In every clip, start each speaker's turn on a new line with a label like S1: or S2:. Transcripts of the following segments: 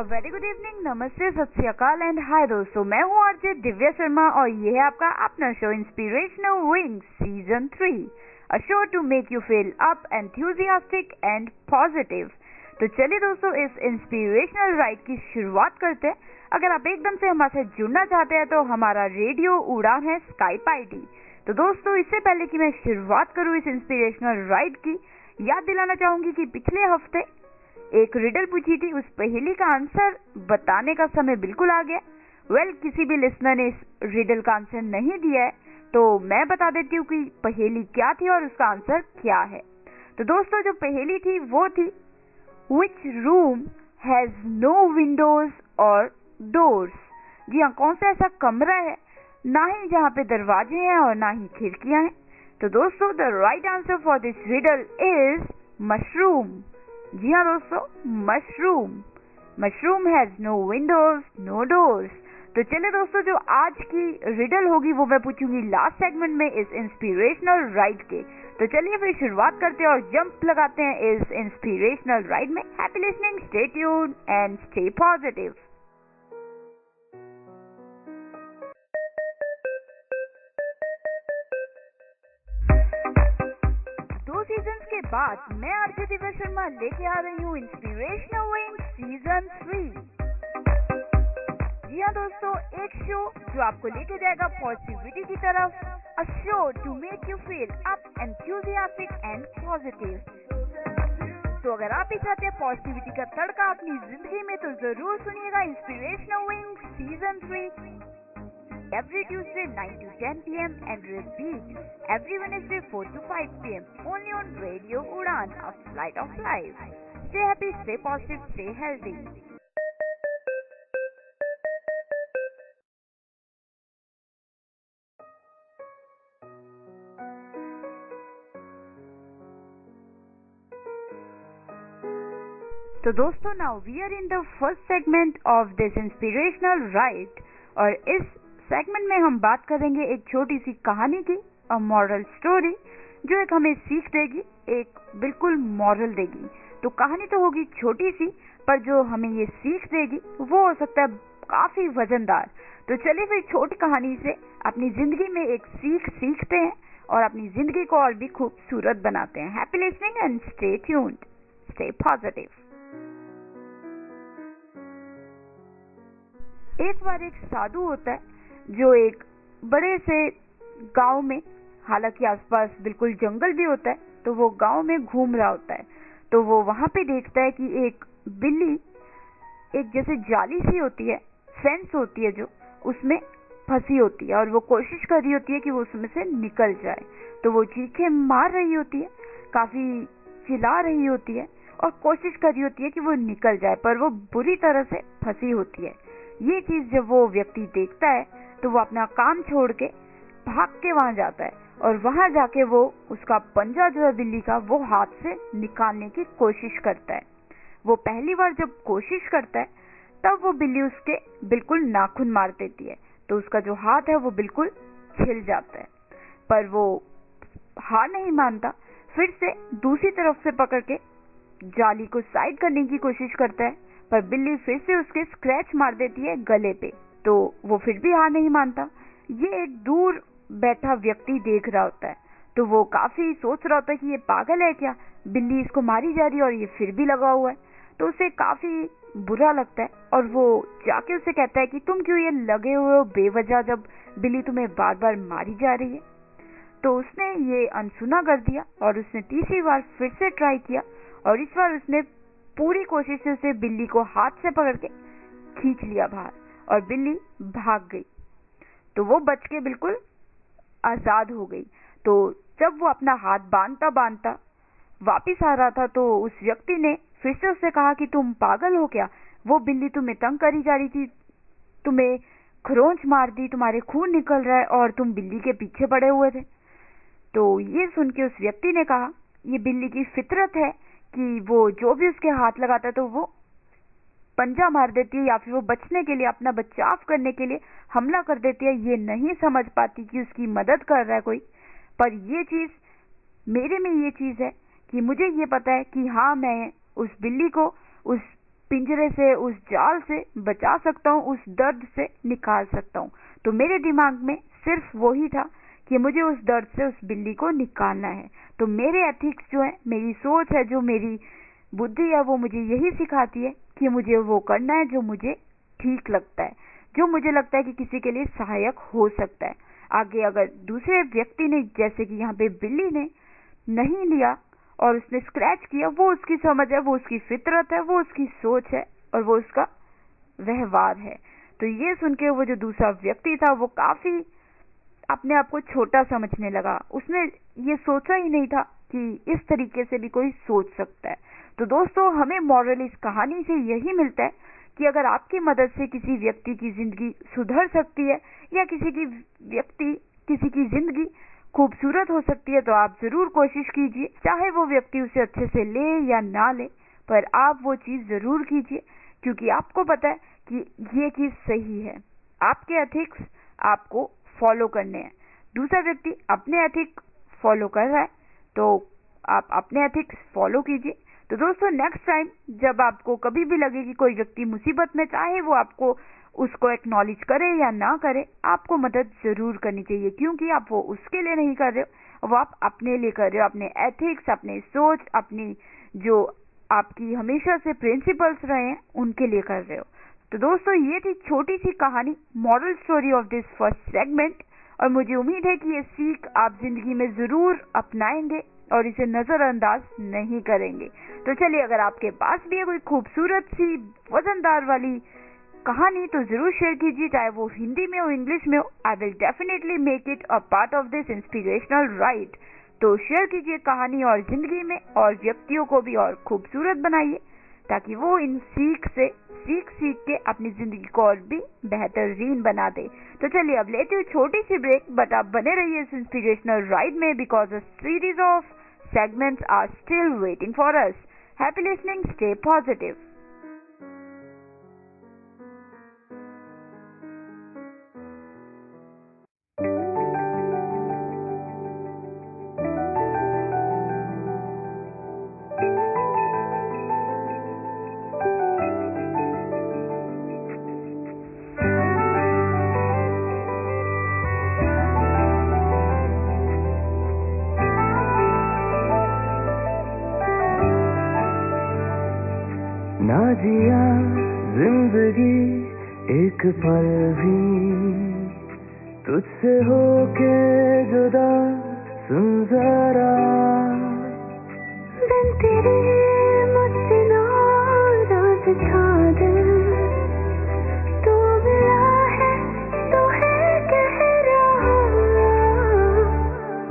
S1: Very good evening, नमस्ते, सत श्री अकाल एंड हाय दोस्तों, मैं हूँ आरजे दिव्या शर्मा और ये है आपका अपना show inspirational wings season 3, a show to make you feel up, enthusiastic and positive. तो चलिए दोस्तों, इस इंस्पिरेशनल राइड की शुरुआत करते हैं। अगर आप एकदम से हमारे साथ जुड़ना चाहते हैं तो हमारा रेडियो उड़ान है स्काइप आईडी। तो दोस्तों, इससे पहले कि मैं शुरुआत करूँ इस इंस्पिरेशनल राइड की, याद दिलाना चाहूंगी कि पिछले हफ्ते एक रिडल पूछी थी, उस पहेली का आंसर बताने का समय बिल्कुल आ गया। किसी भी लिसनर ने इस रिडल का आंसर नहीं दिया है, तो मैं बता देती हूँ कि पहेली क्या थी और उसका आंसर क्या है। तो दोस्तों, जो पहेली थी वो थी, Which room has no windows or doors? जी हाँ, कौन सा ऐसा कमरा है ना ही जहाँ पे दरवाजे हैं और ना ही खिड़कियां हैं। तो दोस्तों, the right answer for this riddle is mushroom. जी हाँ दोस्तों, mushroom. Mushroom has no windows no doors. तो चलिए दोस्तों, जो आज की रिडल होगी वो मैं पूछूंगी लास्ट सेगमेंट में इस इंस्पिरेशनल राइड के। तो चलिए फिर शुरुआत करते हैं और जंप लगाते हैं इस इंस्पिरेशनल राइड में। Happy listening, stay tuned and stay positive. दो सीजन के बाद मैं आरजे दिव्या शर्मा लेके आ रही हूँ इंस्पिरेशनल विंग्स सीजन 3। जी हाँ दोस्तों, एक शो जो आपको लेके जाएगा पॉजिटिविटी की तरफ, a show to make you feel up, enthusiastic and positive. तो अगर आप भी चाहते हैं पॉजिटिविटी का तड़का अपनी जिंदगी में, तो जरूर सुनिएगा inspirational wings season 3 every Tuesday 9 to 10 p.m. and repeat every Wednesday 4 to 5 p.m. only on Radio Udaan, a flight of life. Stay happy, stay positive, stay healthy. तो दोस्तों, now we are in the first segment of this inspirational ride, और इस segment में हम बात करेंगे एक छोटी सी कहानी की, अ मॉरल स्टोरी, जो एक हमें सीख देगी, एक बिल्कुल मॉरल देगी। तो कहानी तो होगी छोटी सी, पर जो हमें ये सीख देगी वो हो सकता है काफी वजनदार। तो चलिए फिर छोटी कहानी से अपनी जिंदगी में एक सीख सीखते हैं और अपनी जिंदगी को और भी खूबसूरत बनाते हैं। Happy listening and stay tuned, stay positive. एक बार एक साधु होता है जो एक बड़े से गांव में, हालांकि आसपास बिल्कुल जंगल भी होता है, तो वो गांव में घूम रहा होता है। तो वो वहां पे देखता है कि एक बिल्ली एक जैसे जाली सी होती है, फेंस होती है जो, उसमें फंसी होती है और वो कोशिश कर रही होती है कि वो उसमें से निकल जाए। तो वो चीखें मार रही होती है, काफी चिल्ला रही होती है और कोशिश कर रही होती है कि वो निकल जाए, पर वो बुरी तरह से फंसी होती है। ये चीज जब वो व्यक्ति देखता है तो वो अपना काम छोड़ के भाग के वहां जाता है और वहां जाके वो उसका पंजा जो है बिल्ली का, वो हाथ से निकालने की कोशिश करता है। वो पहली बार जब कोशिश करता है तब वो बिल्ली उसके बिल्कुल नाखून मार देती है, तो उसका जो हाथ है वो बिल्कुल छिल जाता है। पर वो हार नहीं मानता, फिर से दूसरी तरफ से पकड़ के जाली को साइड करने की कोशिश करता है, पर बिल्ली फिर से उसके स्क्रैच मार देती है गले पे। तो वो फिर भी हार नहीं मानता। ये एक दूर बैठा व्यक्ति देख रहा होता है, तो वो काफी सोच रहा होता है कि ये पागल है क्या, बिल्ली इसको मारी जा रही है और ये फिर भी लगा हुआ है। तो उसे काफी बुरा लगता है और वो जाके उसे कहता है कि तुम क्यों ये लगे हुए हो बेवजह, जब बिल्ली तुम्हें बार बार मारी जा रही है। तो उसने ये अनसुना कर दिया और उसने तीसरी बार फिर से ट्राई किया और इस बार उसने पूरी कोशिश से उसे बिल्ली को हाथ से पकड़ के खींच लिया बाहर और बिल्ली भाग गई। तो वो बच के बिल्कुल आजाद हो गई। तो जब वो अपना हाथ बांधता बांधता वापिस आ रहा था तो उस व्यक्ति ने फिर से उससे कहा कि तुम पागल हो क्या, वो बिल्ली तुम्हें तंग करी जा रही थी, तुम्हें खरोंच मार दी, तुम्हारे खून निकल रहा है और तुम बिल्ली के पीछे पड़े हुए थे। तो ये सुन के उस व्यक्ति ने कहा, ये बिल्ली की फितरत है कि वो जो भी उसके हाथ लगाता है तो वो पंजा मार देती है या फिर वो बचने के लिए, अपना बचाव करने के लिए हमला कर देती है। ये नहीं समझ पाती कि उसकी मदद कर रहा है कोई, पर ये चीज मेरे में ये चीज है कि मुझे ये पता है कि हाँ, मैं उस बिल्ली को उस पिंजरे से, उस जाल से बचा सकता हूँ, उस दर्द से निकाल सकता हूँ। तो मेरे दिमाग में सिर्फ वही था कि मुझे उस दर्द से उस बिल्ली को निकालना है। तो मेरे एथिक्स जो है, मेरी सोच है, जो मेरी बुद्धि है, वो मुझे यही सिखाती है कि मुझे वो करना है जो मुझे ठीक लगता है, जो मुझे लगता है कि किसी के लिए सहायक हो सकता है। आगे अगर दूसरे व्यक्ति ने, जैसे कि यहाँ पे बिल्ली ने नहीं लिया और उसने स्क्रैच किया, वो उसकी समझ है, वो उसकी फितरत है, वो उसकी सोच है और वो उसका व्यवहार है। तो ये सुन के वो जो दूसरा व्यक्ति था वो काफी अपने आप को छोटा समझने लगा। उसने ये सोचा ही नहीं था कि इस तरीके से भी कोई सोच सकता है। तो दोस्तों, हमें मॉरल इस कहानी से यही मिलता है कि अगर आपकी मदद से किसी व्यक्ति की जिंदगी सुधर सकती है या किसी की जिंदगी खूबसूरत हो सकती है, तो आप जरूर कोशिश कीजिए। चाहे वो व्यक्ति उसे अच्छे से ले या ना ले, पर आप वो चीज जरूर कीजिए, क्योंकि आपको पता है कि ये चीज सही है। आपके एथिक्स आपको फॉलो करने हैं। दूसरा व्यक्ति अपने एथिक फॉलो कर रहा है, तो आप अपने एथिक्स फॉलो कीजिए। तो दोस्तों, नेक्स्ट टाइम जब आपको कभी भी लगे कि कोई व्यक्ति मुसीबत में, चाहे वो आपको उसको एक्नॉलेज करे या ना करे, आपको मदद जरूर करनी चाहिए, क्योंकि आप वो उसके लिए नहीं कर रहे हो, वो आप अपने लिए कर रहे हो। अपने एथिक्स, अपने सोच, अपनी जो आपकी हमेशा से प्रिंसिपल्स रहे हैं, उनके लिए कर रहे हो। तो दोस्तों, ये थी छोटी सी कहानी, moral story of this first segment, और मुझे उम्मीद है कि ये सीख आप जिंदगी में जरूर अपनाएंगे और इसे नजरअंदाज नहीं करेंगे। तो चलिए, अगर आपके पास भी है कोई खूबसूरत सी वजनदार वाली कहानी, तो जरूर शेयर कीजिए, चाहे वो हिंदी में हो, इंग्लिश में हो। I will definitely make it a part of this inspirational ride. तो शेयर कीजिए कहानी और जिंदगी में, और व्यक्तियों को भी और खूबसूरत बनाइए, ताकि वो इन सीख के अपनी जिंदगी को और भी बेहतरीन बना दे। तो चलिए, अब लेते हुए छोटी सी ब्रेक, बट आप बने रहिए इस इंस्पिरेशनल राइड में, because a series of segments are still waiting for us. Happy listening, stay positive.
S2: ना जिया जिंदगी एक पल भी तुझसे होके जुदा, सुन जरा
S3: बिन तेरे मुझसे नाराज था दिल, तू मिला है तो है कह रहा,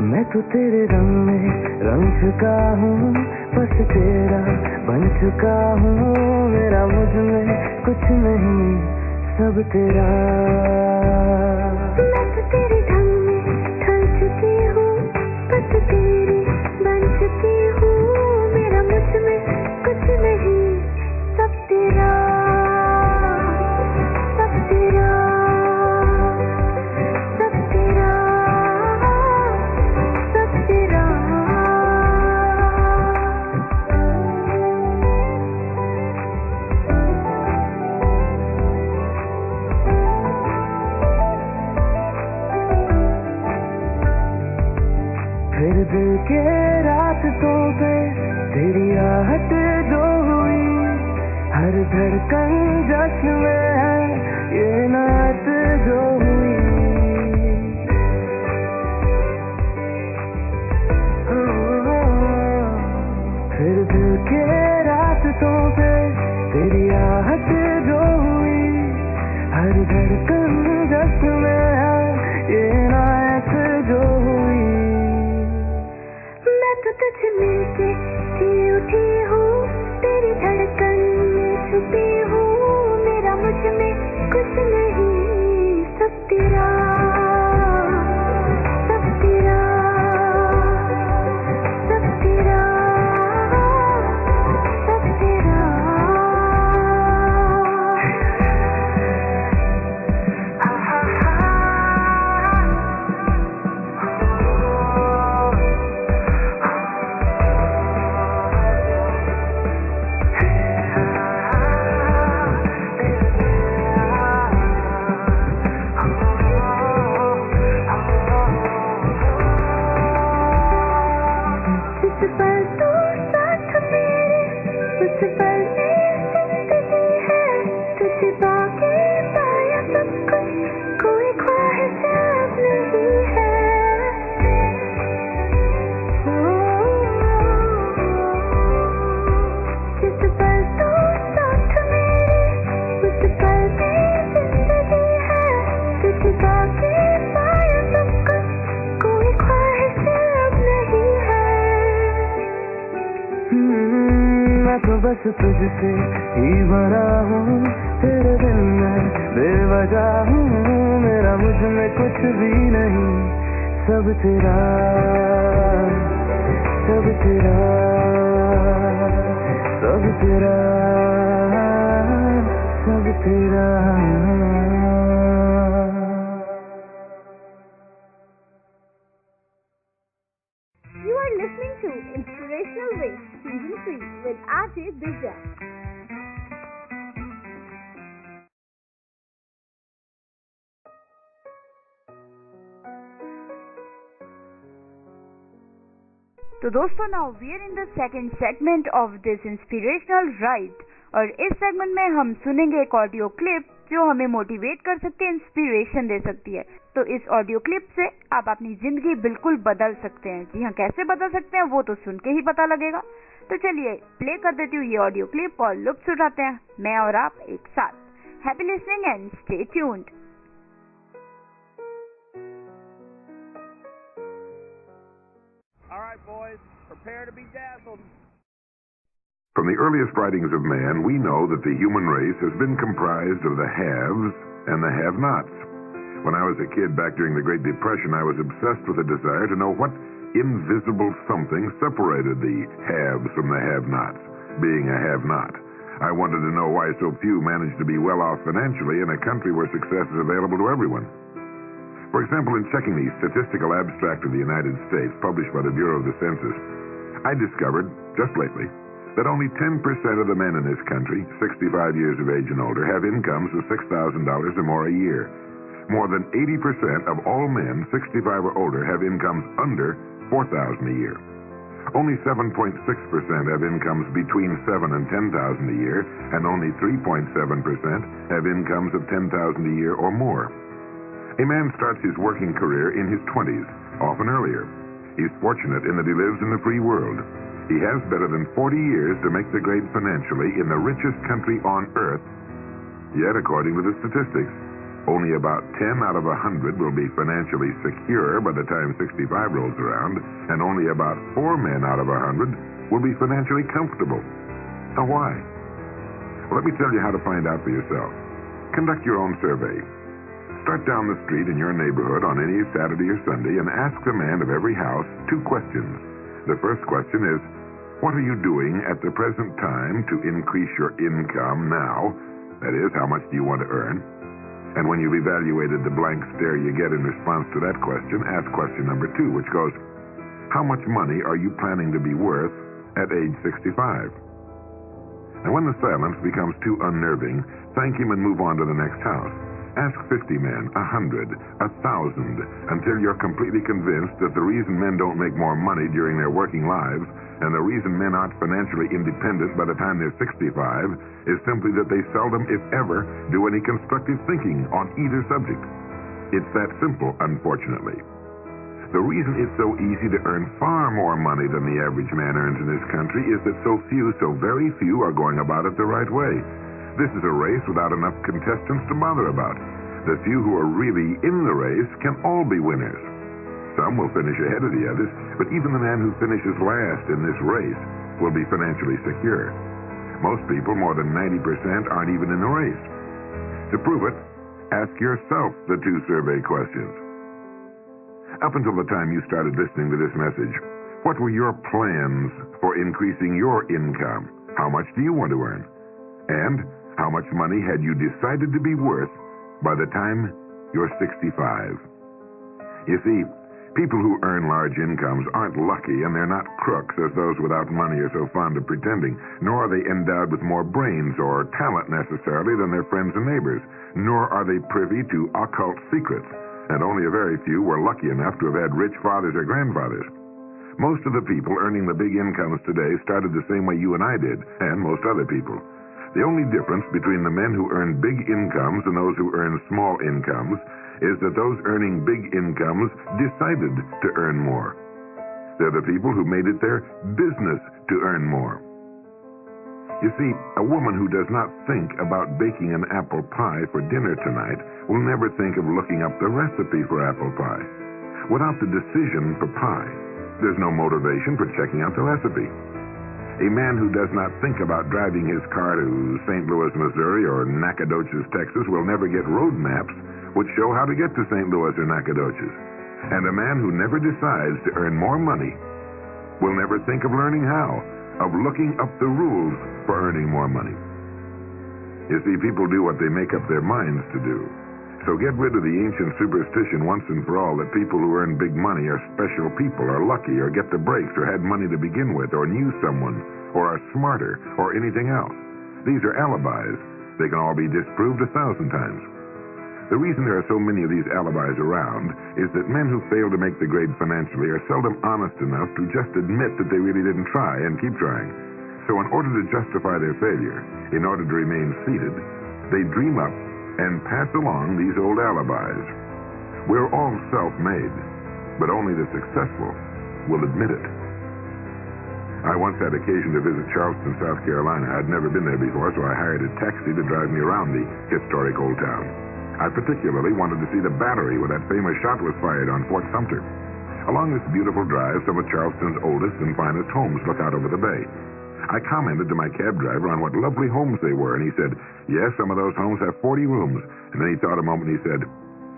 S2: मैं तो तेरे रंग में रंग चुका हूँ, बस तेरा बन चुका हूँ, मेरा मुझ में कुछ नहीं, सब तेरा।
S3: मैं तो तेरे ढंग में ढल चुकी हूँ, बस तेरी बन चुकी हूँ, मेरा मुझ में कुछ नहीं, सब तेरा, सब तेरा, सब तेरा, सब तेरा।
S2: फिर दिल के रास्तों पे तेरी आहट जो हुई, हर धड़कन जश्न में है ये नात जो हुई। फिर दिल के रास्तों पे तेरी आहट जो हुई, हर धड़कन जश्न में है ये नात जो हुई।
S3: तुझे मिलके जी उठी हूँ, तेरी धड़कन में छुपी हूँ, मेरा मुझ में कुछ नहीं, सब तेरा, सब तेरा, सब तेरा, सब तेरा।
S2: बस तुझसे ही भरा हूँ, तेरे दिल में बेवजह हूँ, मेरा मुझ में कुछ भी नहीं, सब तेरा, सब तेरा, सब तेरा, सब तेरा.
S4: You are listening to Inspirational Ways, Season 3 with RJ Divya.
S1: तो दोस्तों, now we are in the second segment of this inspirational ride, और इस सेगमेंट में हम सुनेंगे एक ऑडियो क्लिप जो हमें मोटिवेट कर सकती है, इंस्पिरेशन दे सकती है. तो इस ऑडियो क्लिप से आप अपनी जिंदगी बिल्कुल बदल सकते हैं. जी हाँ, कैसे बदल सकते हैं वो तो सुन के ही पता लगेगा. तो चलिए प्ले कर देती हूँ ये ऑडियो क्लिप और लुत्फ उठाते हैं, मैं और आप एक साथ. Happy listening and stay tuned.
S5: All right, boys, prepare to be dazzled.
S6: From the earliest writings of man, we know that the human race has been comprised of the haves and the have-nots. When I was a kid back during the Great Depression, I was obsessed with a desire to know what invisible something separated the haves from the have-nots, being a have-not. I wanted to know why so few managed to be well off financially in a country where success is available to everyone. For example, in checking the Statistical Abstract of the United States, published by the Bureau of the Census, I discovered, just lately, that only 10% of the men in this country, 65 years of age and older, have incomes of $6,000 or more a year. More than 80% of all men 65 or older have incomes under $4,000 a year. Only 7.6% have incomes between $7,000 and $10,000 a year, and only 3.7% have incomes of $10,000 a year or more. A man starts his working career in his 20s, often earlier. He's fortunate in that he lives in the free world. He has better than 40 years to make the grade financially in the richest country on earth. Yet, according to the statistics, only about 10 out of 100 will be financially secure by the time 65 rolls around, and only about 4 men out of 100 will be financially comfortable. Now, why? Well, let me tell you how to find out for yourself. Conduct your own survey. Start down the street in your neighborhood on any Saturday or Sunday and ask the man of every house 2 questions. The first question is, what are you doing at the present time to increase your income now? That is, how much do you want to earn? And when you've evaluated the blank stare you get in response to that question, ask question number 2, which goes, how much money are you planning to be worth at age 65? And when the silence becomes too unnerving, thank him and move on to the next house. Ask 50 men, 100, 1,000, until you're completely convinced that the reason men don't make more money during their working lives and the reason men aren't financially independent by the time they're 65 is simply that they seldom, if ever, do any constructive thinking on either subject. It's that simple, unfortunately. The reason it's so easy to earn far more money than the average man earns in this country is that so very few are going about it the right way. This is a race without enough contestants to bother about. The few who are really in the race can all be winners. Some will finish ahead of the others, but even the man who finishes last in this race will be financially secure. Most people, more than 90%, aren't even in the race. To prove it, ask yourself the 2 survey questions. Up until the time you started listening to this message, what were your plans for increasing your income? How much do you want to earn? And how much money had you decided to be worth by the time you're 65? You see, people who earn large incomes aren't lucky, and they're not crooks as those without money are so fond of pretending, nor are they endowed with more brains or talent necessarily than their friends and neighbors, nor are they privy to occult secrets, and only a very few were lucky enough to have had rich fathers or grandfathers. Most of the people earning the big incomes today started the same way you and I did, and most other people. The only difference between the men who earn big incomes and those who earn small incomes is that those earning big incomes decided to earn more. They're the people who made it their business to earn more. You see, a woman who does not think about baking an apple pie for dinner tonight will never think of looking up the recipe for apple pie. Without the decision for pie, there's no motivation for checking out the recipe. A man who does not think about driving his car to St. Louis, Missouri or Nacogdoches, Texas will never get road maps which show how to get to St. Louis or Nacogdoches. And a man who never decides to earn more money will never think of learning how, of looking up the rules for earning more money. You see, people do what they make up their minds to do. So get rid of the ancient superstition once and for all that people who earn big money are special people, are lucky, or get the breaks, or had money to begin with, or knew someone, or are smarter, or anything else. These are alibis. They can all be disproved 1,000 times. The reason there are so many of these alibis around is that men who fail to make the grade financially are seldom honest enough to just admit that they really didn't try and keep trying. So in order to justify their failure, in order to remain seated, they dream up and pass along these old alibis. We're all self-made, but only the successful will admit it. I once had occasion to visit Charleston, South Carolina. I'd never been there before, so I hired a taxi to drive me around the historic old town. I particularly wanted to see the battery where that famous shot was fired on Fort Sumter. Along this beautiful drive, some of Charleston's oldest and finest homes look out over the bay. I commented to my cab driver on what lovely homes they were, and he said, yes, some of those homes have 40 rooms. And then he thought a moment and he said,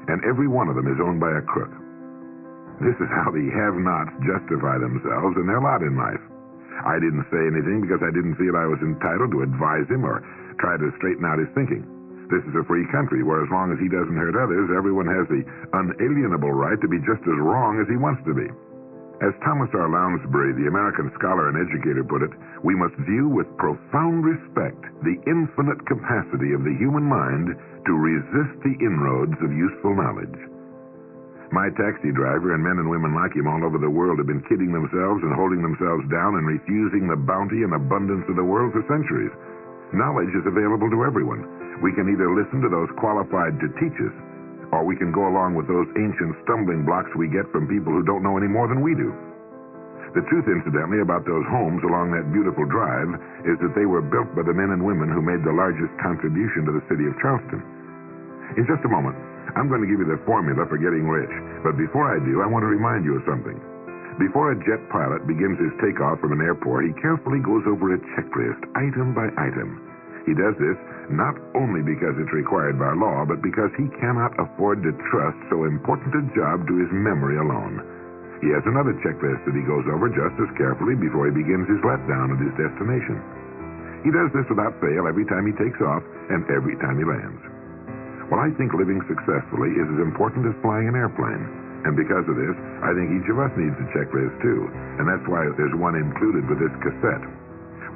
S6: and every one of them is owned by a crook. This is how the have-nots justify themselves and their lot in life. I didn't say anything because I didn't feel I was entitled to advise him or try to straighten out his thinking. This is a free country where as long as he doesn't hurt others, everyone has the unalienable right to be just as wrong as he wants to be. As Thomas R. Lounsbury, the American scholar and educator, put it, we must view with profound respect the infinite capacity of the human mind to resist the inroads of useful knowledge. My taxi driver and men and women like him all over the world have been kidding themselves and holding themselves down and refusing the bounty and abundance of the world for centuries. Knowledge is available to everyone. We can either listen to those qualified to teach us, or we can go along with those ancient stumbling blocks we get from people who don't know any more than we do. The truth, incidentally, about those homes along that beautiful drive is that they were built by the men and women who made the largest contribution to the city of Charleston. In just a moment, I'm going to give you the formula for getting rich. But before I do, I want to remind you of something. Before a jet pilot begins his takeoff from an airport, he carefully goes over a checklist, item by item. He does this not only because it's required by law, but because he cannot afford to trust so important a job to his memory alone. He has another checklist that he goes over just as carefully before he begins his letdown at his destination. He does this without fail every time he takes off and every time he lands. Well, I think living successfully is as important as flying an airplane. And because of this, I think each of us needs a checklist too. And that's why there's one included with this cassette.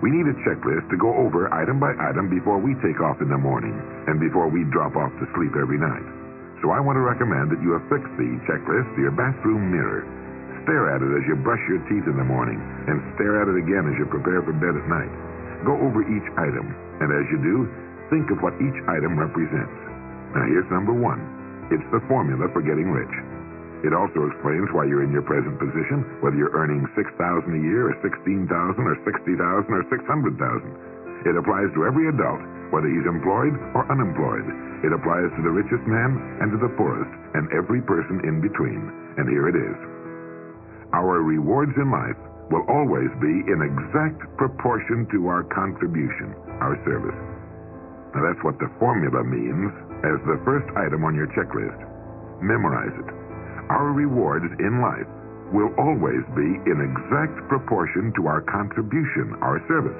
S6: We need a checklist to go over item by item before we take off in the morning and before we drop off to sleep every night. So I want to recommend that you affix the checklist to your bathroom mirror. Stare at it as you brush your teeth in the morning and stare at it again as you prepare for bed at night. Go over each item, and as you do, think of what each item represents. Now here's number one. It's the formula for getting rich. It also explains why you're in your present position, whether you're earning $6,000 a year or $16,000 or $60,000 or $600,000. It applies to every adult, whether he's employed or unemployed. It applies to the richest man and to the poorest and every person in between. And here it is. Our rewards in life will always be in exact proportion to our contribution, our service. Now that's what the formula means as the first item on your checklist. Memorize it. Our rewards in life will always be in exact proportion to our contribution, our service.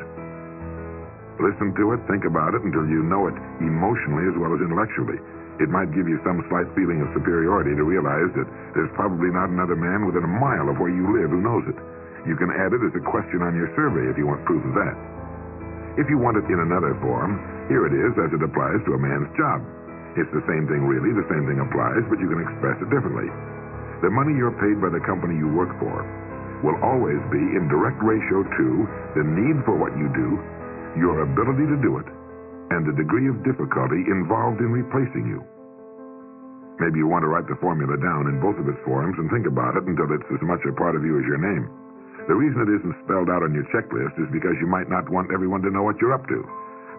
S6: Listen to it, think about it until you know it emotionally as well as intellectually. It might give you some slight feeling of superiority to realize that there's probably not another man within a mile of where you live who knows it. You can add it as a question on your survey if you want proof of that. If you want it in another form, here it is as it applies to a man's job. It's the same thing really, the same thing applies, but you can express it differently. The money you're paid by the company you work for will always be in direct ratio to the need for what you do, your ability to do it, and the degree of difficulty involved in replacing you. Maybe you want to write the formula down in both of its forms and think about it until it's as much a part of you as your name. The reason it isn't spelled out on your checklist is because you might not want everyone to know what you're up to.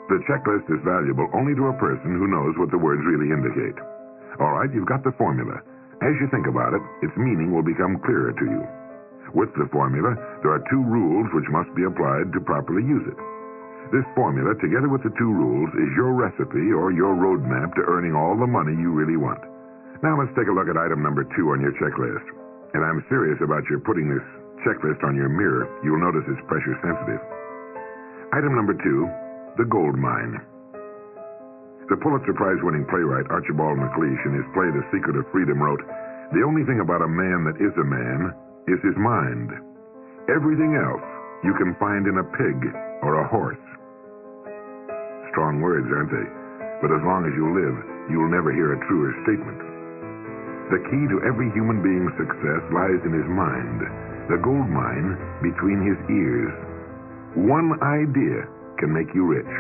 S6: The checklist is valuable only to a person who knows what the words really indicate. All right, you've got the formula. As you think about it, its meaning will become clearer to you. With the formula, there are 2 rules which must be applied to properly use it. This formula, together with the 2 rules, is your recipe or your roadmap to earning all the money you really want. Now let's take a look at item number 2 on your checklist. And I'm serious about your putting this checklist on your mirror. You'll notice it's pressure sensitive. Item number 2, the gold mine. The Pulitzer Prize-winning playwright Archibald MacLeish in his play The Secret of Freedom wrote, "The only thing about a man that is a man is his mind. Everything else you can find in a pig or a horse." Strong words, aren't they? But as long as you live, you'll never hear a truer statement. The key to every human being's success lies in his mind, the gold mine between his ears. One idea can make you rich.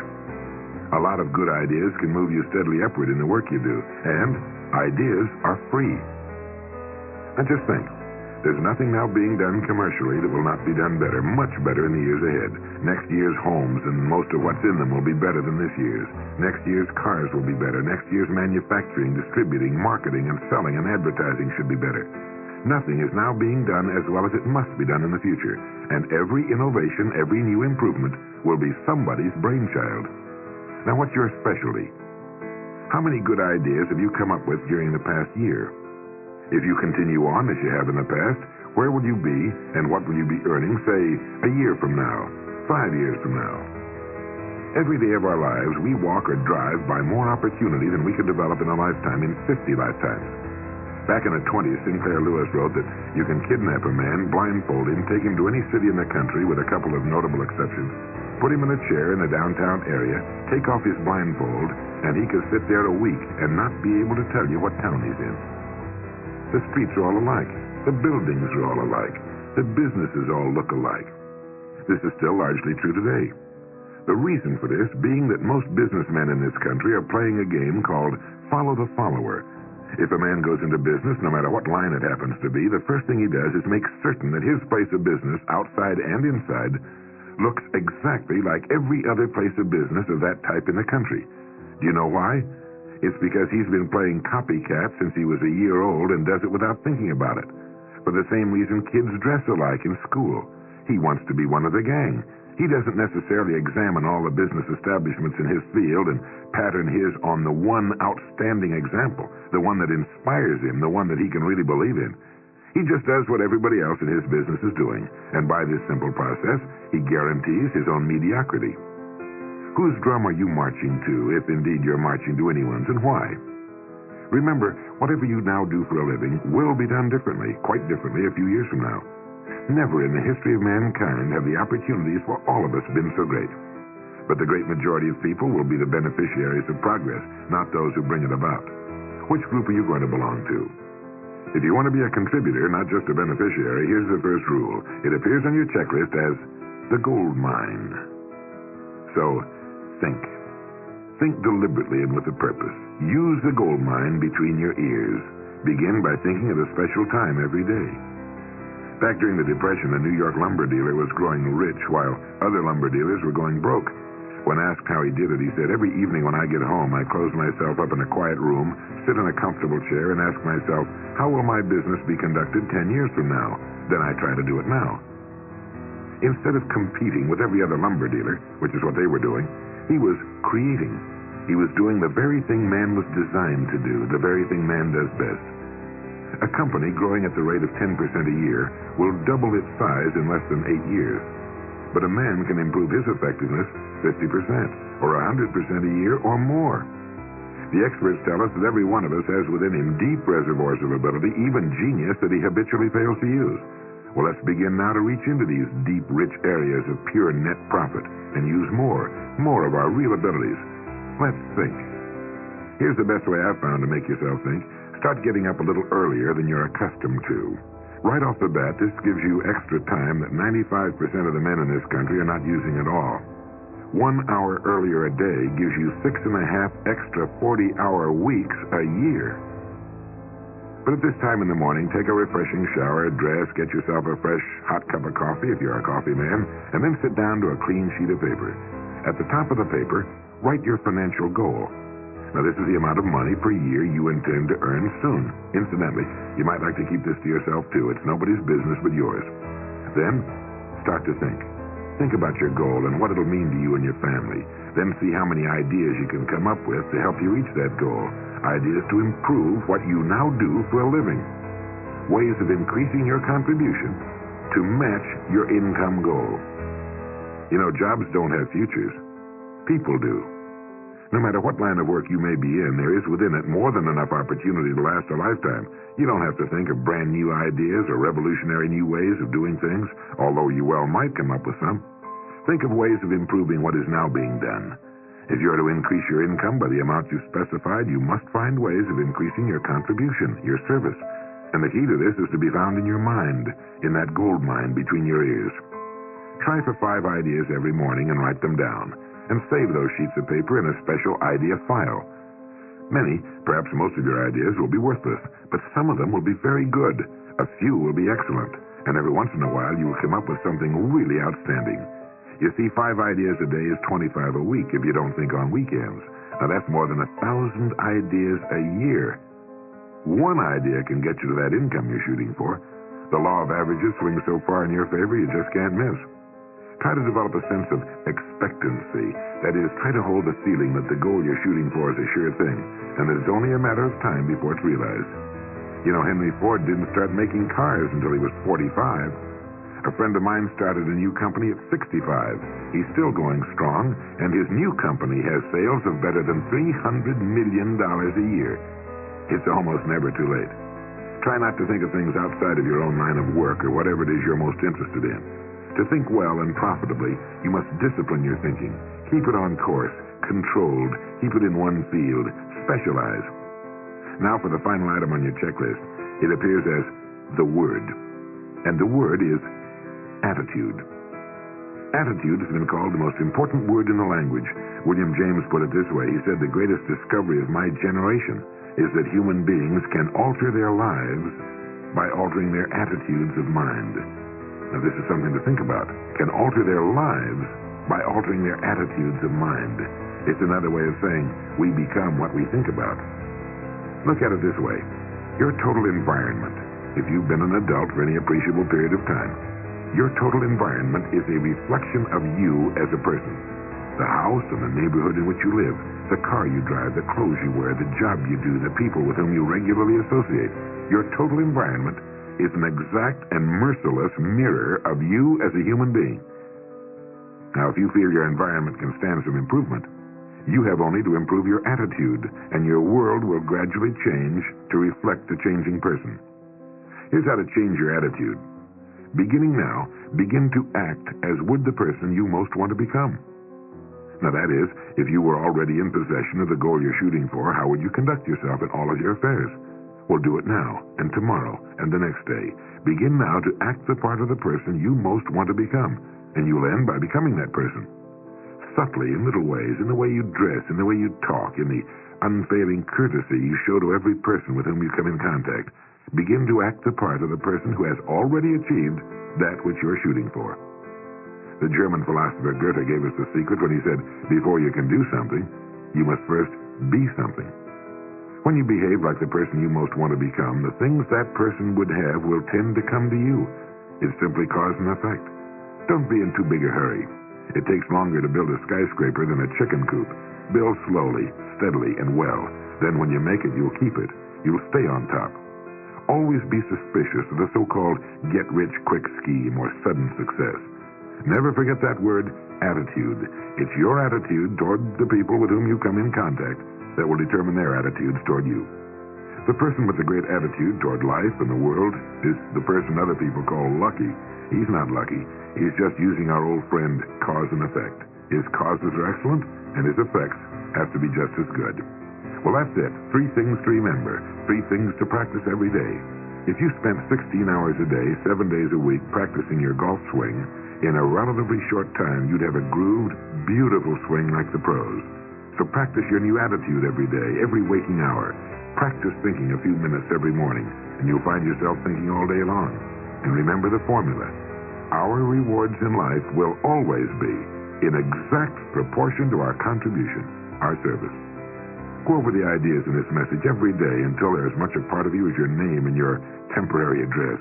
S6: A lot of good ideas can move you steadily upward in the work you do, and ideas are free. And just think, there's nothing now being done commercially that will not be done better, much better in the years ahead. Next year's homes and most of what's in them will be better than this year's. Next year's cars will be better. Next year's manufacturing, distributing, marketing, and selling and advertising should be better. Nothing is now being done as well as it must be done in the future. And every innovation, every new improvement will be somebody's brainchild. Now, what's your specialty? How many good ideas have you come up with during the past year? If you continue on as you have in the past, where will you be and what will you be earning, say, a year from now, 5 years from now? Every day of our lives, we walk or drive by more opportunity than we could develop in a lifetime, in 50 lifetimes. Back in the 20s, Sinclair Lewis wrote that you can kidnap a man, blindfold him, take him to any city in the country with a couple of notable exceptions, put him in a chair in the downtown area, take off his blindfold, and he could sit there a week and not be able to tell you what town he's in. The streets are all alike. The buildings are all alike. The businesses all look alike. This is still largely true today. The reason for this being that most businessmen in this country are playing a game called follow the follower. If a man goes into business, no matter what line it happens to be, the first thing he does is make certain that his place of business, outside and inside, looks exactly like every other place of business of that type in the country. Do you know why? It's because he's been playing copycat since he was a year old and does it without thinking about it. For the same reason kids dress alike in school. He wants to be one of the gang. He doesn't necessarily examine all the business establishments in his field and pattern his on the one outstanding example, the one that inspires him, the one that he can really believe in. He just does what everybody else in his business is doing, and by this simple process, he guarantees his own mediocrity. Whose drum are you marching to, if indeed you're marching to anyone's, and why? Remember, whatever you now do for a living will be done differently, quite differently a few years from now. Never in the history of mankind have the opportunities for all of us been so great. But the great majority of people will be the beneficiaries of progress, not those who bring it about. Which group are you going to belong to? If you want to be a contributor, not just a beneficiary, here's the first rule. It appears on your checklist as the gold mine. So, think. Think deliberately and with a purpose. Use the gold mine between your ears. Begin by thinking of a special time every day. Back during the Depression, a New York lumber dealer was growing rich while other lumber dealers were going broke. When asked how he did it, he said, "Every evening when I get home, I close myself up in a quiet room, sit in a comfortable chair, and ask myself, how will my business be conducted 10 years from now? Then I try to do it now." Instead of competing with every other lumber dealer, which is what they were doing, he was creating. He was doing the very thing man was designed to do, the very thing man does best. A company growing at the rate of 10% a year will double its size in less than 8 years. But a man can improve his effectiveness 50% or 100% a year or more. The experts tell us that every one of us has within him deep reservoirs of ability, even genius, that he habitually fails to use. Well, let's begin now to reach into these deep, rich areas of pure net profit and use more of our real abilities. Let's think. Here's the best way I've found to make yourself think. Start getting up a little earlier than you're accustomed to. Right off the bat, this gives you extra time that 95% of the men in this country are not using at all. 1 hour earlier a day gives you 6.5 extra 40-hour weeks a year. But at this time in the morning, take a refreshing shower, dress, get yourself a fresh hot cup of coffee if you're a coffee man, and then sit down to a clean sheet of paper. At the top of the paper, write your financial goal. Now, this is the amount of money per year you intend to earn soon. Incidentally, you might like to keep this to yourself, too. It's nobody's business but yours. Then, start to think. Think about your goal and what it'll mean to you and your family. Then see how many ideas you can come up with to help you reach that goal. Ideas to improve what you now do for a living. Ways of increasing your contribution to match your income goal. You know, jobs don't have futures. People do. No matter what line of work you may be in, there is within it more than enough opportunity to last a lifetime. You don't have to think of brand new ideas or revolutionary new ways of doing things, although you well might come up with some. Think of ways of improving what is now being done. If you are to increase your income by the amount you specified, you must find ways of increasing your contribution, your service. And the key to this is to be found in your mind, in that gold mine between your ears. Try for 5 ideas every morning and write them down, and save those sheets of paper in a special idea file. Many, perhaps most of your ideas will be worthless, but some of them will be very good. A few will be excellent, and every once in a while you will come up with something really outstanding. You see, 5 ideas a day is 25 a week if you don't think on weekends. Now that's more than 1,000 ideas a year. One idea can get you to that income you're shooting for. The law of averages swings so far in your favor you just can't miss. Try to develop a sense of expectancy. That is, try to hold the feeling that the goal you're shooting for is a sure thing, and that it's only a matter of time before it's realized. You know, Henry Ford didn't start making cars until he was 45. A friend of mine started a new company at 65. He's still going strong, and his new company has sales of better than $300 million a year. It's almost never too late. Try not to think of things outside of your own line of work or whatever it is you're most interested in. To think well and profitably, you must discipline your thinking. Keep it on course, controlled, keep it in one field, specialize. Now for the final item on your checklist. It appears as the word. And the word is attitude. Attitude has been called the most important word in the language. William James put it this way. He said, the greatest discovery of my generation is that human beings can alter their lives by altering their attitudes of mind. Now, this is something to think about. Can alter their lives by altering their attitudes of mind. It's another way of saying we become what we think about. Look at it this way. Your total environment, if you've been an adult for any appreciable period of time, your total environment is a reflection of you as a person. The house and the neighborhood in which you live, the car you drive, the clothes you wear, the job you do, the people with whom you regularly associate. Your total environment is an exact and merciless mirror of you as a human being. Now, if you feel your environment can stand some improvement, you have only to improve your attitude, and your world will gradually change to reflect the changing person. Here's how to change your attitude. Beginning now, begin to act as would the person you most want to become. Now, that is, if you were already in possession of the goal you're shooting for, how would you conduct yourself in all of your affairs? Well, do it now, and tomorrow, and the next day. Begin now to act the part of the person you most want to become, and you'll end by becoming that person. Subtly, in little ways, in the way you dress, in the way you talk, in the unfailing courtesy you show to every person with whom you come in contact, begin to act the part of the person who has already achieved that which you're shooting for. The German philosopher Goethe gave us the secret when he said, before you can do something, you must first be something. When you behave like the person you most want to become, the things that person would have will tend to come to you. It's simply cause and effect. Don't be in too big a hurry. It takes longer to build a skyscraper than a chicken coop. Build slowly, steadily, and well. Then when you make it, you'll keep it. You'll stay on top. Always be suspicious of the so-called get-rich-quick scheme or sudden success. Never forget that word, attitude. It's your attitude toward the people with whom you come in contact that will determine their attitudes toward you. The person with a great attitude toward life and the world is the person other people call lucky. He's not lucky. He's just using our old friend, cause and effect. His causes are excellent, and his effects have to be just as good. Well, that's it. 3 things to remember. 3 things to practice every day. If you spent 16 hours a day, 7 days a week, practicing your golf swing, in a relatively short time, you'd have a grooved, beautiful swing like the pros. So practice your new attitude every day, every waking hour. Practice thinking a few minutes every morning, and you'll find yourself thinking all day long. And remember the formula. Our rewards in life will always be in exact proportion to our contribution, our service. Go over the ideas in this message every day until they're as much a part of you as your name and your temporary address.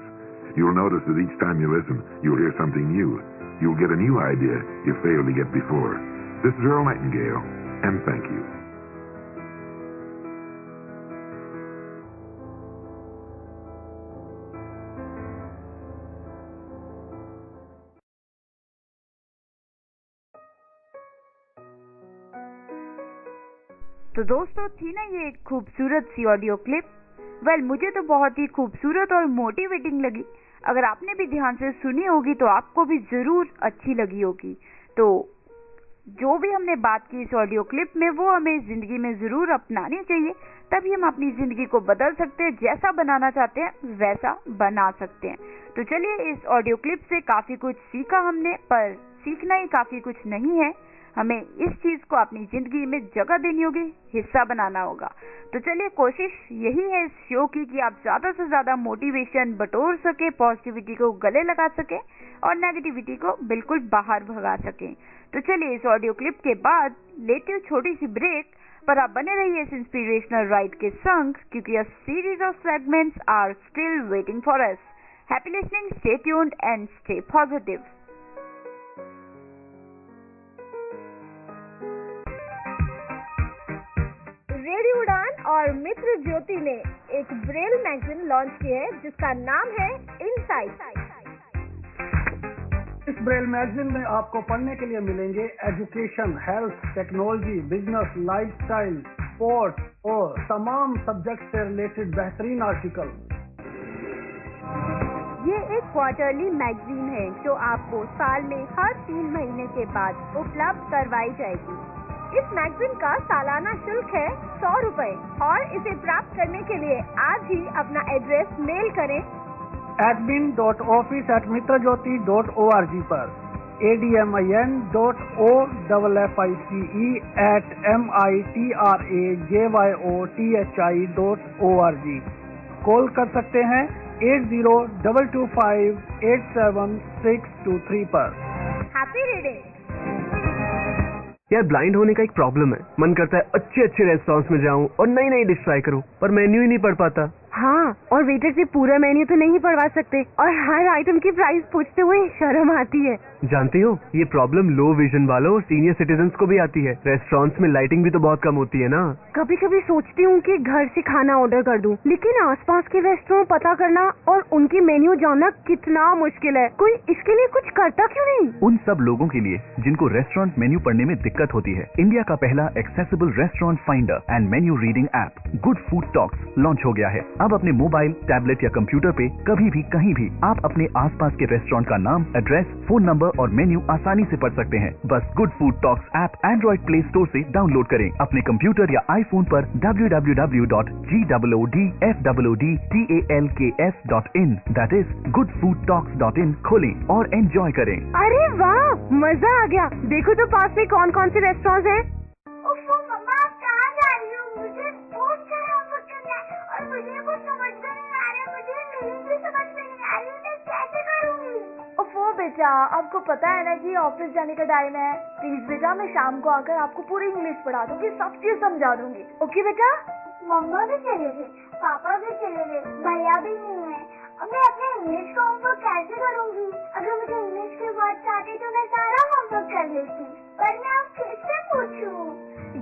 S6: You'll notice that each time you listen, you'll hear something new. You'll get a new idea you failed to get before. This is Earl Nightingale, and thank you.
S1: तो दोस्तों, थी ना ये एक खूबसूरत सी audio clip. Well, मुझे तो बहुत ही खूबसूरत और मोटिवेटिंग लगी। अगर आपने भी ध्यान से सुनी होगी तो आपको भी जरूर अच्छी लगी होगी। तो जो भी हमने बात की इस ऑडियो क्लिप में, वो हमें जिंदगी में जरूर अपनानी चाहिए, तभी हम अपनी जिंदगी को बदल सकते हैं। जैसा बनाना चाहते हैं वैसा बना सकते हैं। तो चलिए, इस ऑडियो क्लिप से काफी कुछ सीखा हमने, पर सीखना ही काफी कुछ नहीं है, हमें इस चीज को अपनी जिंदगी में जगह देनी होगी, हिस्सा बनाना होगा। तो चलिए, कोशिश यही है इस शो की कि आप ज्यादा से ज्यादा मोटिवेशन बटोर सके, पॉजिटिविटी को गले लगा सके और नेगेटिविटी को बिल्कुल बाहर भगा सके। तो चलिए, इस ऑडियो क्लिप के बाद लेते छोटी सी ब्रेक, पर आप बने रहिए इस इंस्पिरेशनल राइड के संग, क्योंकि a series of segments are still waiting for us. Happy listening, stay tuned and stay positive.
S4: Radio Udaan और मित्र ज्योति ने एक ब्रेल मैगजीन लॉन्च की है जिसका नाम है इनसाइट।
S7: इस ब्रेल मैगजीन में आपको पढ़ने के लिए मिलेंगे education, health, technology, business, lifestyle, sports और तमाम सब्जेक्ट से रिलेटेड बेहतरीन आर्टिकल।
S4: ये एक क्वार्टरली मैगजीन है जो आपको साल में हर 3 महीने के बाद उपलब्ध करवाई जाएगी। इस मैगजीन का सालाना शुल्क है 100 रुपए और इसे प्राप्त करने के लिए आज ही अपना एड्रेस मेल करें
S7: admin.office@mitrajyoti.org पर, admin.o@mitrajothi.org। कॉल कर सकते हैं 8022587623 पर।
S4: Happy reading.
S8: यार, ब्लाइंड होने का एक प्रॉब्लम है। मन करता है अच्छे अच्छे रेस्टोरेंट्स में जाऊं और नई नई डिश ट्राई करूं, पर मेन्यू ही नहीं पढ़ पाता।
S9: हाँ, और वेटर से पूरा मेन्यू तो नहीं पढ़वा सकते और हर आइटम की प्राइस पूछते हुए शर्म आती है।
S8: जानती हो, ये प्रॉब्लम लो विजन वालों और सीनियर सिटीजन्स को भी आती है। रेस्टोरेंट्स में लाइटिंग भी तो बहुत कम होती है ना।
S9: कभी कभी सोचती हूँ कि घर से खाना ऑर्डर कर दूं, लेकिन आसपास के रेस्टोरेंट पता करना और उनकी मेन्यू जानना कितना मुश्किल है। कोई इसके लिए कुछ करता क्यों नहीं?
S10: उन सब लोगों के लिए जिनको रेस्टोरेंट मेन्यू पढ़ने में दिक्कत होती है, इंडिया का पहला accessible restaurant finder and menu reading app good food talks launch हो गया है। अब अपने मोबाइल, टैबलेट या कंप्यूटर पे कभी भी कहीं भी आप अपने आसपास के रेस्टोरेंट का नाम, एड्रेस, फोन नंबर और मेन्यू आसानी से पढ़ सकते हैं। बस good food talks app Android play store से डाउनलोड करें। अपने कंप्यूटर या आईफोन पर www.goodfoodtalks.in दैट इज goodfoodtalks.in खोलें और एंजॉय करें।
S9: अरे वाह, मजा आ गया। देखो तो पास में कौन कौन से रेस्टोरेंट हैं।
S3: ओफो मम्मा, आप कहाँ जा रही हो? मुझे बहुत सारा होमवर्क करना है और मुझे कुछ समझ में नहीं आ रहा है। मुझे मीनिंग भी समझ में नहीं आ रही। मैं कैसे करूँगी?
S11: ओफो बेटा, आपको पता है ना कि ऑफिस जाने का टाइम है। प्लीज बेटा, मैं शाम को आकर आपको पूरी इंग्लिश पढ़ा दूंगी, सब चीज समझा दूंगी। ओके बेटा?
S3: मम्मा भी चले गए, पापा भी चले गए, भैया भी नहीं है। अब मैं अपने इंग्लिश का होमवर्क कैसे करूँगी? अगर मुझे इंग्लिश के वर्ड्स आते तो मैं सारा होमवर्क कर लेती, पर मैं अब किससे पूछूं?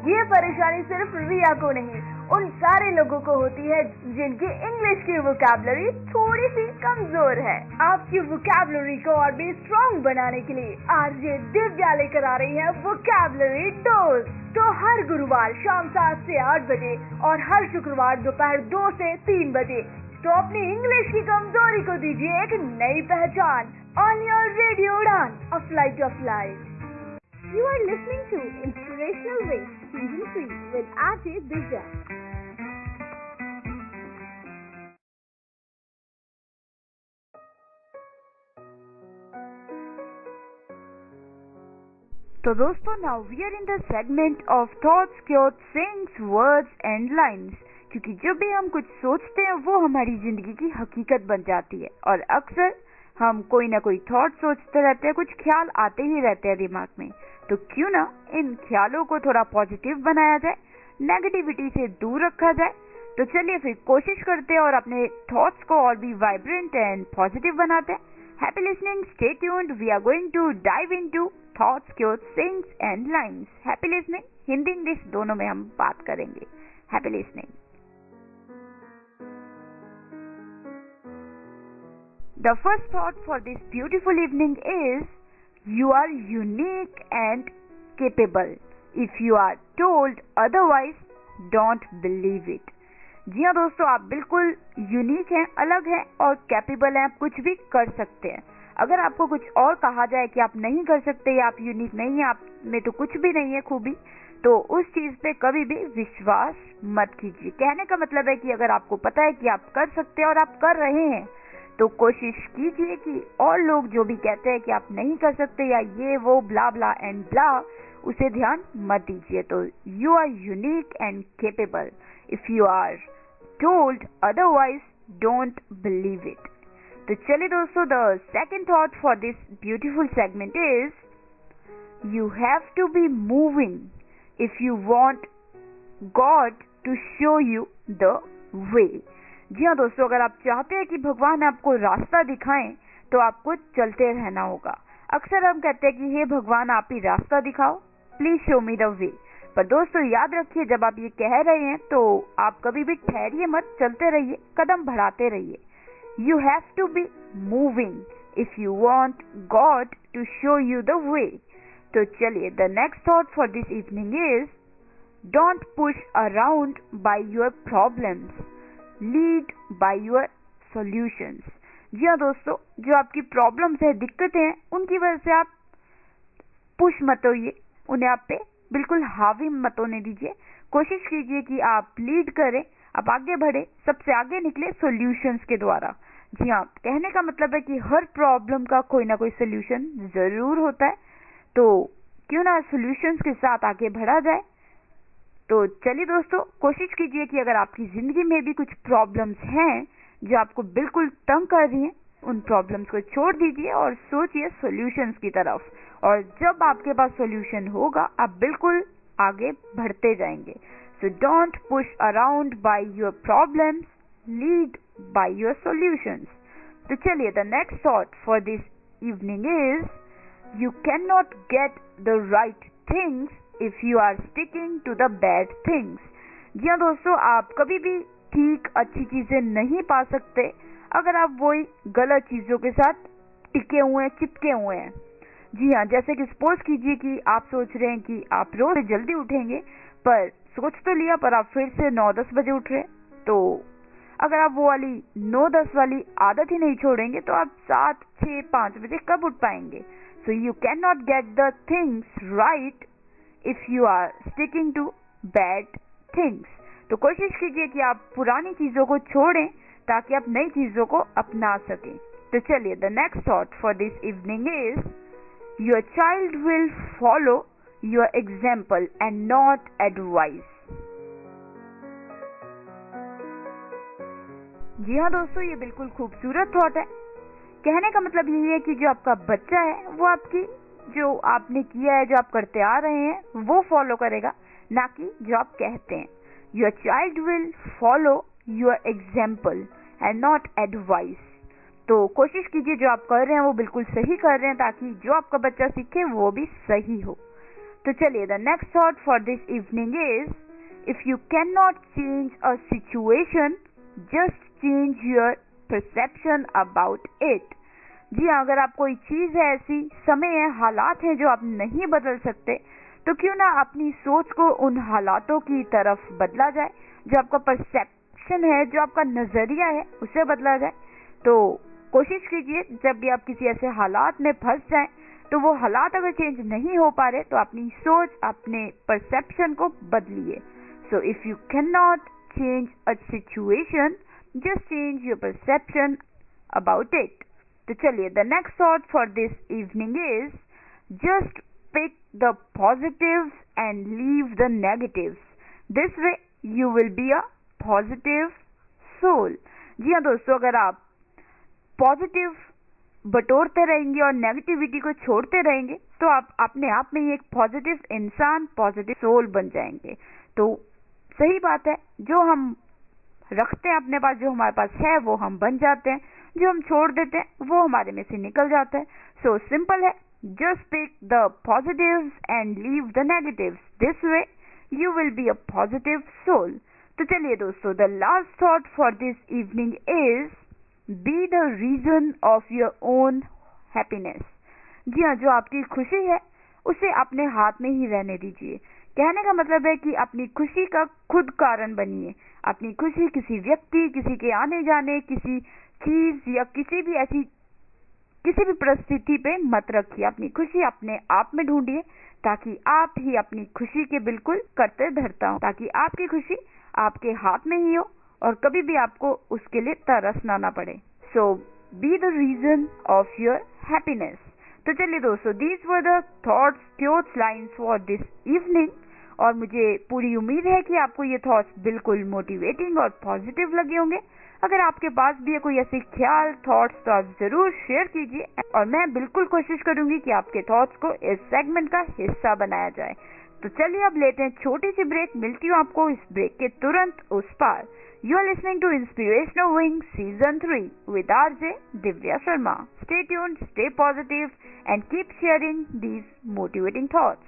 S11: ये परेशानी सिर्फ रिया को नहीं, उन सारे लोगों को होती है जिनकी इंग्लिश की वोकैबुलरी थोड़ी सी कमजोर है। आपकी वोकैबुलरी को और भी स्ट्रॉन्ग बनाने के लिए आरजे दिव्या लेकर आ रही है वोकैबुलरी डोज। तो हर गुरुवार शाम 7 से 8 बजे और हर शुक्रवार दोपहर 2 से 3 बजे तो अपनी इंग्लिश की कमजोरी को दीजिए एक नई पहचान। ऑन योर रेडियो उड़ान, a flight of life.
S4: You are listening to Inspirational Way, Season 3 with RJ Divya.
S1: तो दोस्तों, now we are in the segment of thoughts, quotes, sayings, words and lines. क्योंकि जब भी हम कुछ सोचते हैं वो हमारी जिंदगी की हकीकत बन जाती है और अक्सर हम कोई ना कोई थॉट सोचते रहते हैं, कुछ ख्याल आते ही रहते हैं दिमाग में। तो क्यों ना इन ख्यालों को थोड़ा पॉजिटिव बनाया जाए, नेगेटिविटी से दूर रखा जाए। तो चलिए फिर कोशिश करते हैं और अपने थॉट्स को और भी वाइब्रेंट एंड पॉजिटिव बनाते हैं। Happy listening, stay tuned, we are going to dive into thoughts, quotes, sayings and lines. Happy listening, Hindi English दोनों में हम बात करेंगे। Happy listening. The first thought for this beautiful evening is, you are unique and capable. If you are told otherwise, don't believe it. जी हाँ दोस्तों, आप बिल्कुल unique हैं, अलग हैं और कैपेबल हैं, आप कुछ भी कर सकते हैं। अगर आपको कुछ और कहा जाए कि आप नहीं कर सकते या आप यूनिक नहीं हैं, आप में तो कुछ भी नहीं है खूबी, तो उस चीज पे कभी भी विश्वास मत कीजिए। कहने का मतलब है कि अगर आपको पता है कि आप कर सकते हैं और आप कर रहे हैं, तो कोशिश कीजिए कि और लोग जो भी कहते हैं कि आप नहीं कर सकते या ये वो ब्ला ब्ला एंड ब्ला, उसे ध्यान मत दीजिए। तो you are unique and capable. If you are told otherwise, don't believe it. तो चलिए दोस्तों, the second thought for this beautiful segment is, you have to be moving if you want God to show you the way. जी हाँ दोस्तों, अगर आप चाहते हैं कि भगवान आपको रास्ता दिखाएं, तो आपको चलते रहना होगा। अक्सर हम कहते हैं कि हे भगवान, आप ही रास्ता दिखाओ, please show me the way. पर दोस्तों याद रखिए, जब आप ये कह रहे हैं तो आप कभी भी ठहरिए मत, चलते रहिए, कदम बढ़ाते रहिए। You have to be moving if you want God to show you the way. तो चलिए, the next thought for this evening is, don't push around by your problems, lead by your solutions. जी हाँ दोस्तों, जो आपकी problems है, दिक्कतें हैं, उनकी वजह से आप पुश मत होइए, उन्हें आप पे बिल्कुल हावी मत होने दीजिए। कोशिश कीजिए कि आप लीड करें, आप आगे बढ़े, सबसे आगे निकले सॉल्यूशंस के द्वारा। जी हाँ, कहने का मतलब है कि हर प्रॉब्लम का कोई ना कोई सॉल्यूशन जरूर होता है, तो क्यों ना सॉल्यूशंस के साथ आगे बढ़ा जाए। तो चलिए दोस्तों, कोशिश कीजिए कि अगर आपकी जिंदगी में भी कुछ प्रॉब्लम्स हैं जो आपको बिल्कुल तंग कर रही हैं, उन प्रॉब्लम्स को छोड़ दीजिए और सोचिए सॉल्यूशंस की तरफ। और जब आपके पास सॉल्यूशन होगा, आप बिल्कुल आगे बढ़ते जाएंगे। So don't push around by your problems, lead by your solutions. तो चलिए, the next thought for this evening is, you can not get the right things if you are sticking to the bad things। जी हाँ दोस्तों, आप कभी भी ठीक अच्छी चीजें नहीं पा सकते अगर आप वही गलत चीजों के साथ टिके हुए हैं, चिपके हुए हैं। जी हाँ, जैसे कि सपोज कीजिए कि आप सोच रहे हैं कि आप रोज जल्दी उठेंगे, पर सोच तो लिया, पर आप फिर से 9-10 बजे उठ रहे, तो अगर आप वो वाली 9-10 वाली आदत ही नहीं छोड़ेंगे, तो आप 7, 6, 5 बजे कब उठ पाएंगे। So you can not get the things right if you are sticking to bad things। तो कोशिश कीजिए कि आप पुरानी चीजों को छोड़ें ताकि आप नई चीजों को अपना सकें। तो चलिए, the next thought for this evening is, your child will follow your example and not advice. जी हाँ दोस्तों, ये बिल्कुल खूबसूरत थॉट है। कहने का मतलब यही है कि जो आपका बच्चा है, वो आपकी जो आपने किया है, जो आप करते आ रहे हैं, वो फॉलो करेगा, ना कि जो आप कहते हैं। Your child will follow your example and not advice. तो कोशिश कीजिए जो आप कर रहे हैं वो बिल्कुल सही कर रहे हैं, ताकि जो आपका बच्चा सीखे वो भी सही हो। तो चलिए, the next thought for this evening is, if you can not change a situation, just change your perception about it. जी हाँ, अगर आप कोई चीज है, ऐसी समय है, हालात हैं जो आप नहीं बदल सकते, तो क्यों ना अपनी सोच को उन हालातों की तरफ बदला जाए, जो आपका परसेप्शन है, जो आपका नजरिया है, उसे बदला जाए। तो कोशिश कीजिए जब भी आप किसी ऐसे हालात में फंस जाएं, तो वो हालात अगर चेंज नहीं हो पा रहे, तो अपनी सोच, अपने परसेप्शन को बदलिए। So if you can not change a situation, just change your perception about it. तो चलिए, the next thought for this evening is, just pick the positives and leave the negatives. This way you will be a positive soul. जी हाँ दोस्तों, अगर आप positive बटोरते रहेंगे और negativity को छोड़ते रहेंगे, तो आप अपने आप में ही एक पॉजिटिव इंसान, पॉजिटिव सोल बन जाएंगे। तो सही बात है, जो हम रखते हैं अपने पास, जो हमारे पास है वो हम बन जाते हैं, जो हम छोड़ देते हैं वो हमारे में से निकल जाता है। सो सिंपल है, just pick the positives and leave the negatives, this way you will be a positive soul. तो चलिए दोस्तों, the last thought for this evening is be the reason of your own happiness. जी हाँ, जो आपकी खुशी है उसे अपने हाथ में ही रहने दीजिए। कहने का मतलब है कि अपनी खुशी का खुद कारण बनिए। अपनी खुशी किसी व्यक्ति, किसी के आने जाने, किसी चीज या किसी भी परिस्थिति पे मत रखिए। अपनी खुशी अपने आप में ढूंढिए, ताकि आप ही अपनी खुशी के बिल्कुल करते धरता हो, ताकि आपकी खुशी आपके हाथ में ही हो और कभी भी आपको उसके लिए तरसना ना पड़े। So be the reason of your happiness. तो चलिए दोस्तों, these were the thoughts, quotes lines for this evening. और मुझे पूरी उम्मीद है कि आपको ये थॉट्स बिल्कुल मोटिवेटिंग और पॉजिटिव लगे होंगे। अगर आपके पास भी है कोई ऐसे ख्याल, थॉट्स, तो आप जरूर शेयर कीजिए और मैं बिल्कुल कोशिश करूंगी कि आपके थॉट्स को इस सेगमेंट का हिस्सा बनाया जाए। तो चलिए अब लेते हैं छोटी सी ब्रेक। मिलती हूँ आपको इस ब्रेक के तुरंत उस पार। You are listening to Inspirational Wing Season 3 with RJ Divya Sharma. Stay tuned, stay positive and keep sharing these motivating thoughts.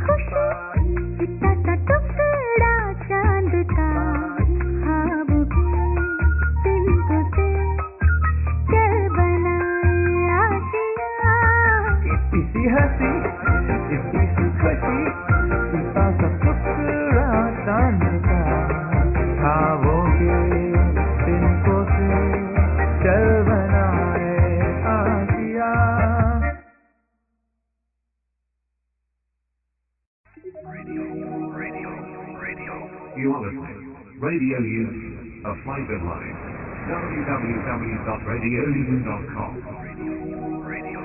S2: खुशी, इतना सा टुकड़ा चांद का, ख्वाब
S12: You are listening. Radio Udaan, a flight of life. www.radioudaan.com. Radio.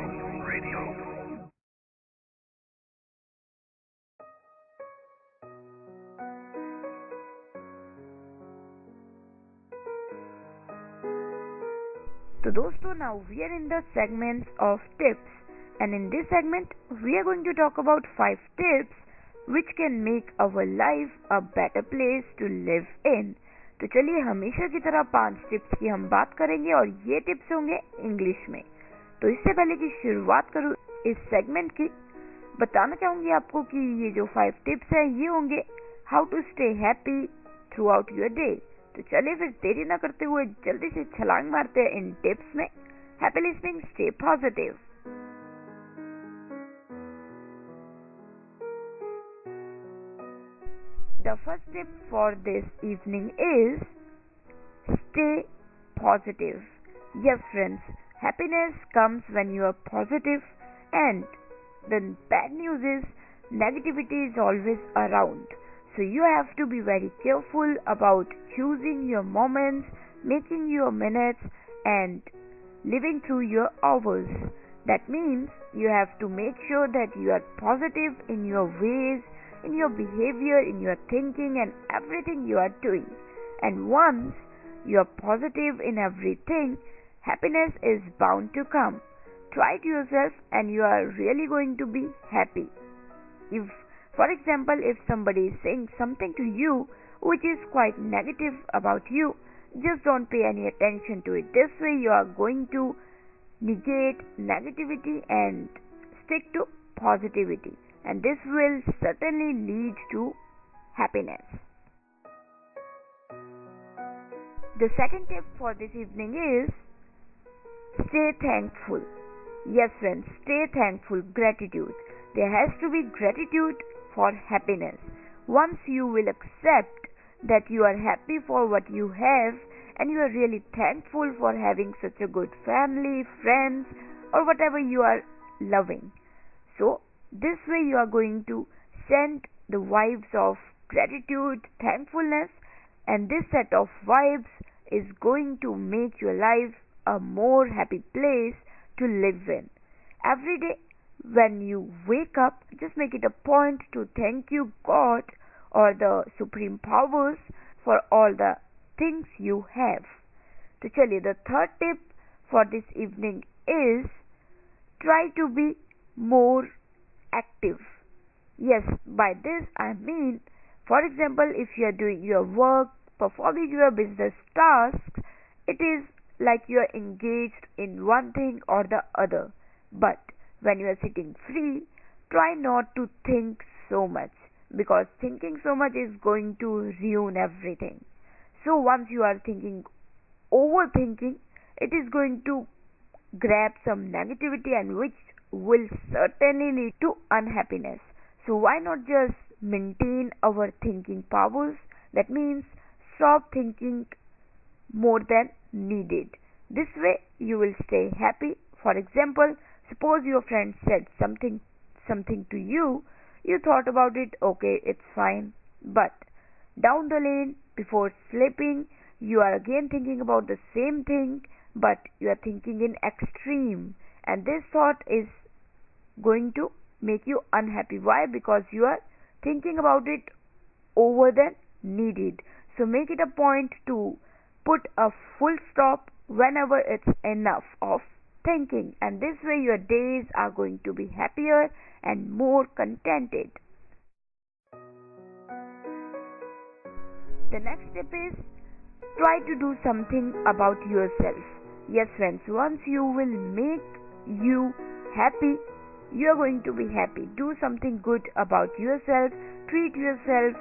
S1: So दोस्तों, now we are in the segments of tips, and in this segment we are going to talk about 5 tips which can make our life a better place to live in. तो चलिए हमेशा की तरह 5 tips की हम बात करेंगे और ये टिप्स होंगे इंग्लिश में। तो इससे पहले कि शुरुआत करूँ इस सेगमेंट की, बताना चाहूंगी आपको कि ये जो 5 टिप्स हैं ये होंगे how to stay happy throughout your day. तो चलिए फिर देरी न करते हुए जल्दी से छलांग मारते हैं इन टिप्स में। Happy listening, stay positive. The first tip for this evening is stay positive. Yes friends, happiness comes when you are positive, and the bad news is negativity is always around. So you have to be very careful about choosing your moments, making your minutes, and living through your hours. That means you have to make sure that you are positive in your ways, in your behavior, in your thinking, and everything you are doing. And once you are positive in everything, happiness is bound to come. Try it yourself and you are really going to be happy. If, for example, if somebody is saying something to you which is quite negative about you, just don't pay any attention to it. This way you are going to negate negativity and stick to positivity, and this will certainly lead to happiness. The second tip for this evening is stay thankful. Yes friends, stay thankful. Gratitude. There has to be gratitude for happiness. Once you will accept that you are happy for what you have, and you are really thankful for having such a good family, friends, or whatever you are loving. So this way you are going to send the vibes of gratitude, thankfulness, and this set of vibes is going to make your life a more happy place to live in. Every day when you wake up, just make it a point to thank you God or the supreme powers for all the things you have. So chaliye, the third tip for this evening is try to be more active. Yes, by this I mean, for example, if you are doing your work, performing your business tasks, it is like you are engaged in one thing or the other. But when you are sitting free, try not to think so much, because thinking so much is going to ruin everything. So once you are overthinking, it is going to grab some negativity, and which will certainly lead to unhappiness. So why not just maintain our thinking powers? That means stop thinking more than needed. This way you will stay happy. For example, suppose your friend said something to you, you thought about it, okay, it's fine, but down the lane before sleeping you are again thinking about the same thing, but you are thinking in extreme, and this thought is going to make you unhappy. Why? Because you are thinking about it over than needed. So make it a point to put a full stop whenever it's enough of thinking, and this way your days are going to be happier and more contented. The next tip is try to do something about yourself. Yes friends, once you will make you happy, you are going to be happy. Do something good about yourself, treat yourself,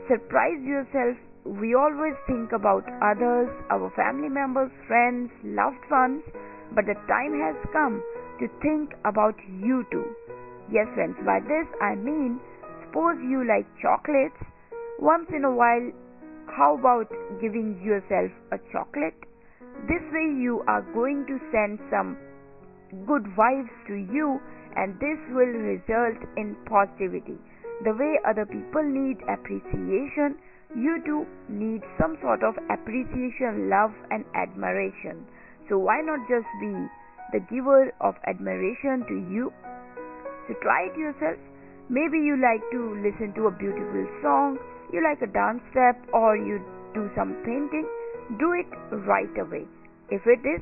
S1: surprise yourself. We always think about others, our family members, friends, loved ones, but the time has come to think about you too. Yes friends, by this I mean, suppose you like chocolates. Once in a while, how about giving yourself a chocolate? This way you are going to send some good vibes to you, and this will result in positivity. The way other people need appreciation, you too need some sort of appreciation, love, and admiration. So why not just be the giver of admiration to you? So try it yourself. Maybe you like to listen to a beautiful song, you like a dance step, or you do some painting. Do it right away if it is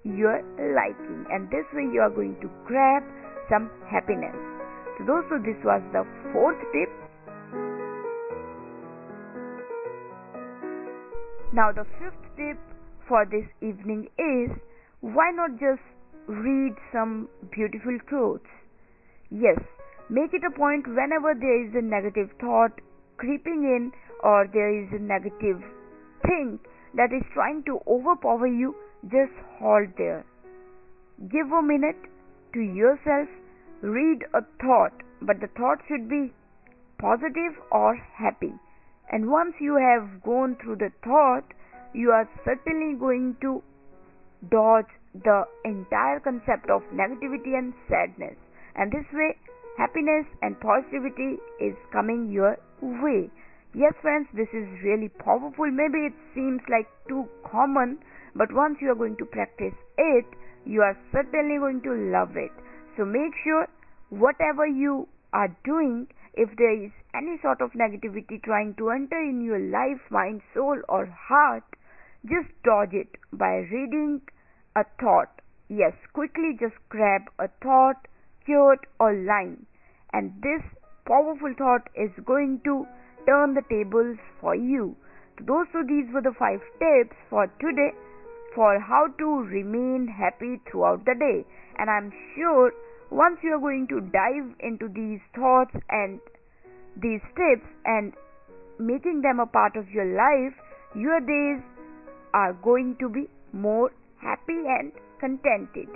S1: your liking, and this way you are going to grab some happiness. So दोस्तों, this was the fourth tip. Now the fifth tip for this evening is, why not just read some beautiful quotes? Yes, make it a point whenever there is a negative thought creeping in, or there is a negative thing that is trying to overpower you, just halt there. Give a minute to yourself, read a thought, but the thought should be positive or happy. And once you have gone through the thought, you are certainly going to dodge the entire concept of negativity and sadness. And this way, happiness and positivity is coming your way. Yes, friends, this is really powerful. Maybe it seems like too common, but once you are going to practice it, you are certainly going to love it. So make sure whatever you are doing, if there is any sort of negativity trying to enter in your life, mind, soul, or heart, just dodge it by reading a thought. Yes, quickly just grab a thought, quote, or line, and this powerful thought is going to turn the tables for you. So these were the 5 tips for today for how to remain happy throughout the day. And I'm sure once you are going to dive into these thoughts and these tips and making them a part of your life, your days are going to be more happy and contented.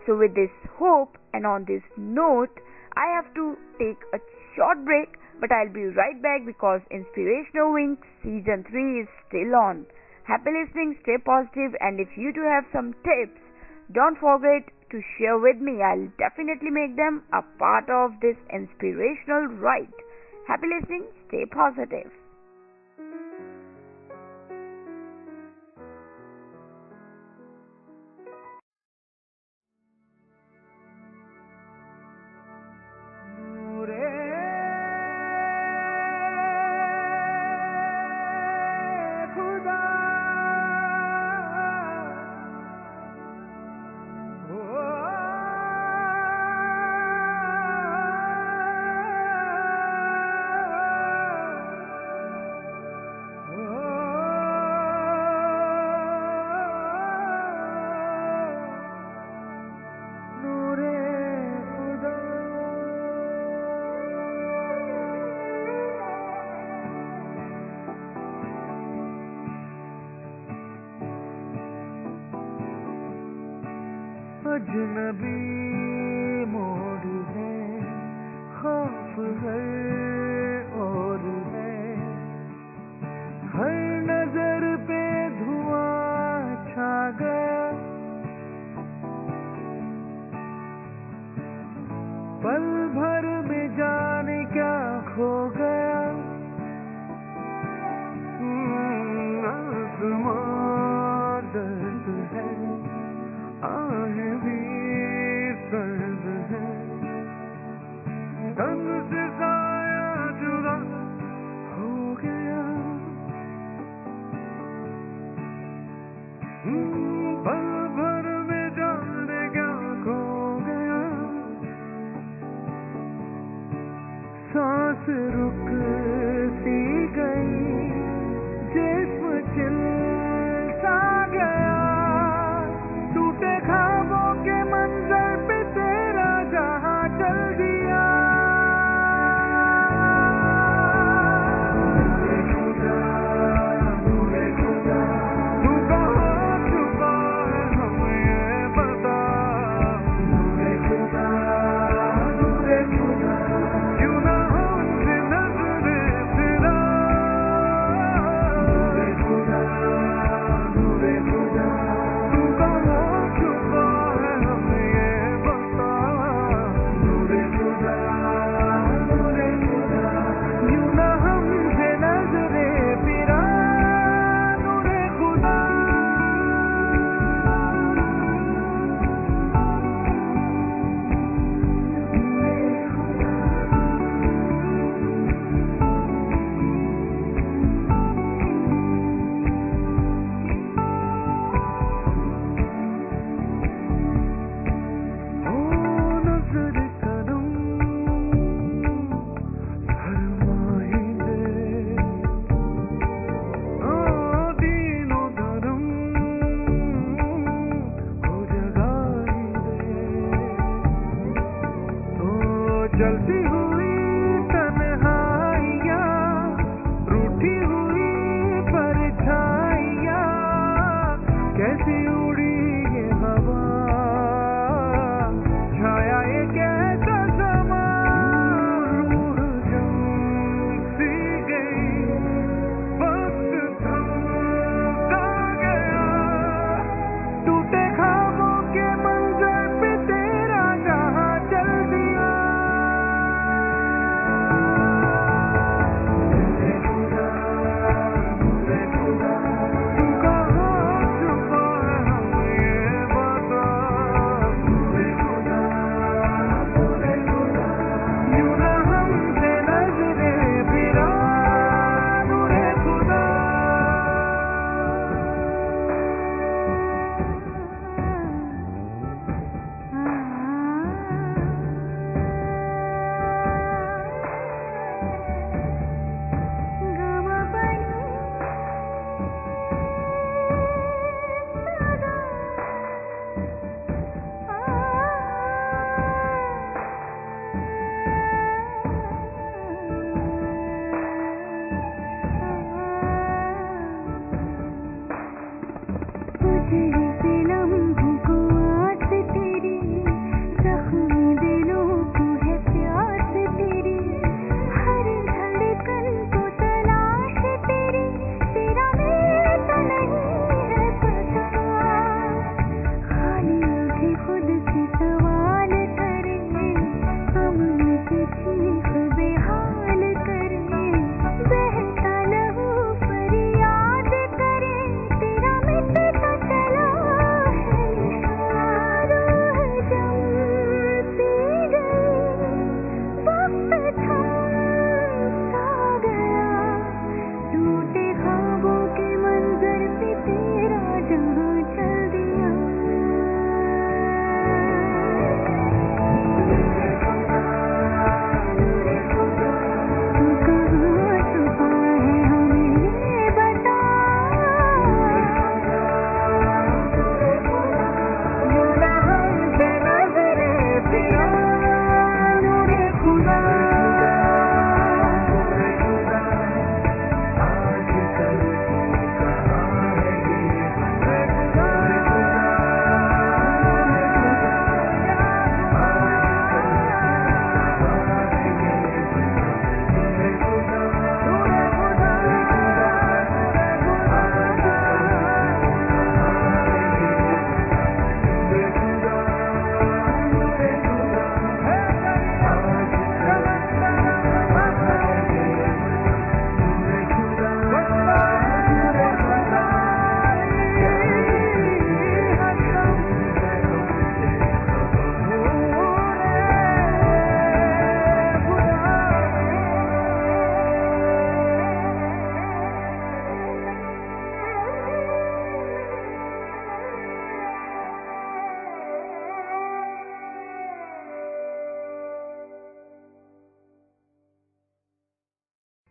S1: So with this hope and on this note, I have to take a short break, but I'll be right back because Inspirational Wings Season 3 is still on. Happy listening, stay positive, and if you do have some tips, don't forget to share with me. I'll definitely make them a part of this inspirational ride. Happy listening, stay positive.
S2: अजनबी मोड़ है, खौफ है और है, हर नजर पे धुआं छा गया, पल भर में जाने क्या खो गया, आसमां दर्द है, आहें भी सर्द है, तन से साया जुदा हो गया, पल भर में जाने क्या खो गया, जलती हुई तन्हाइयाँ, रूठी हुई परछाइयाँ, कैसी उड़ी ये हवा, छाया ये कैसा समा, रूह जम सी गई, वक्त थम सा गया, टूटे ख्वाबों के मंजर पे तेरा जहां चल दिया। तू कहाँ छुपा है हमें ये बता, यूं ना हमसे नजरें फिरा, नूरे खुदा।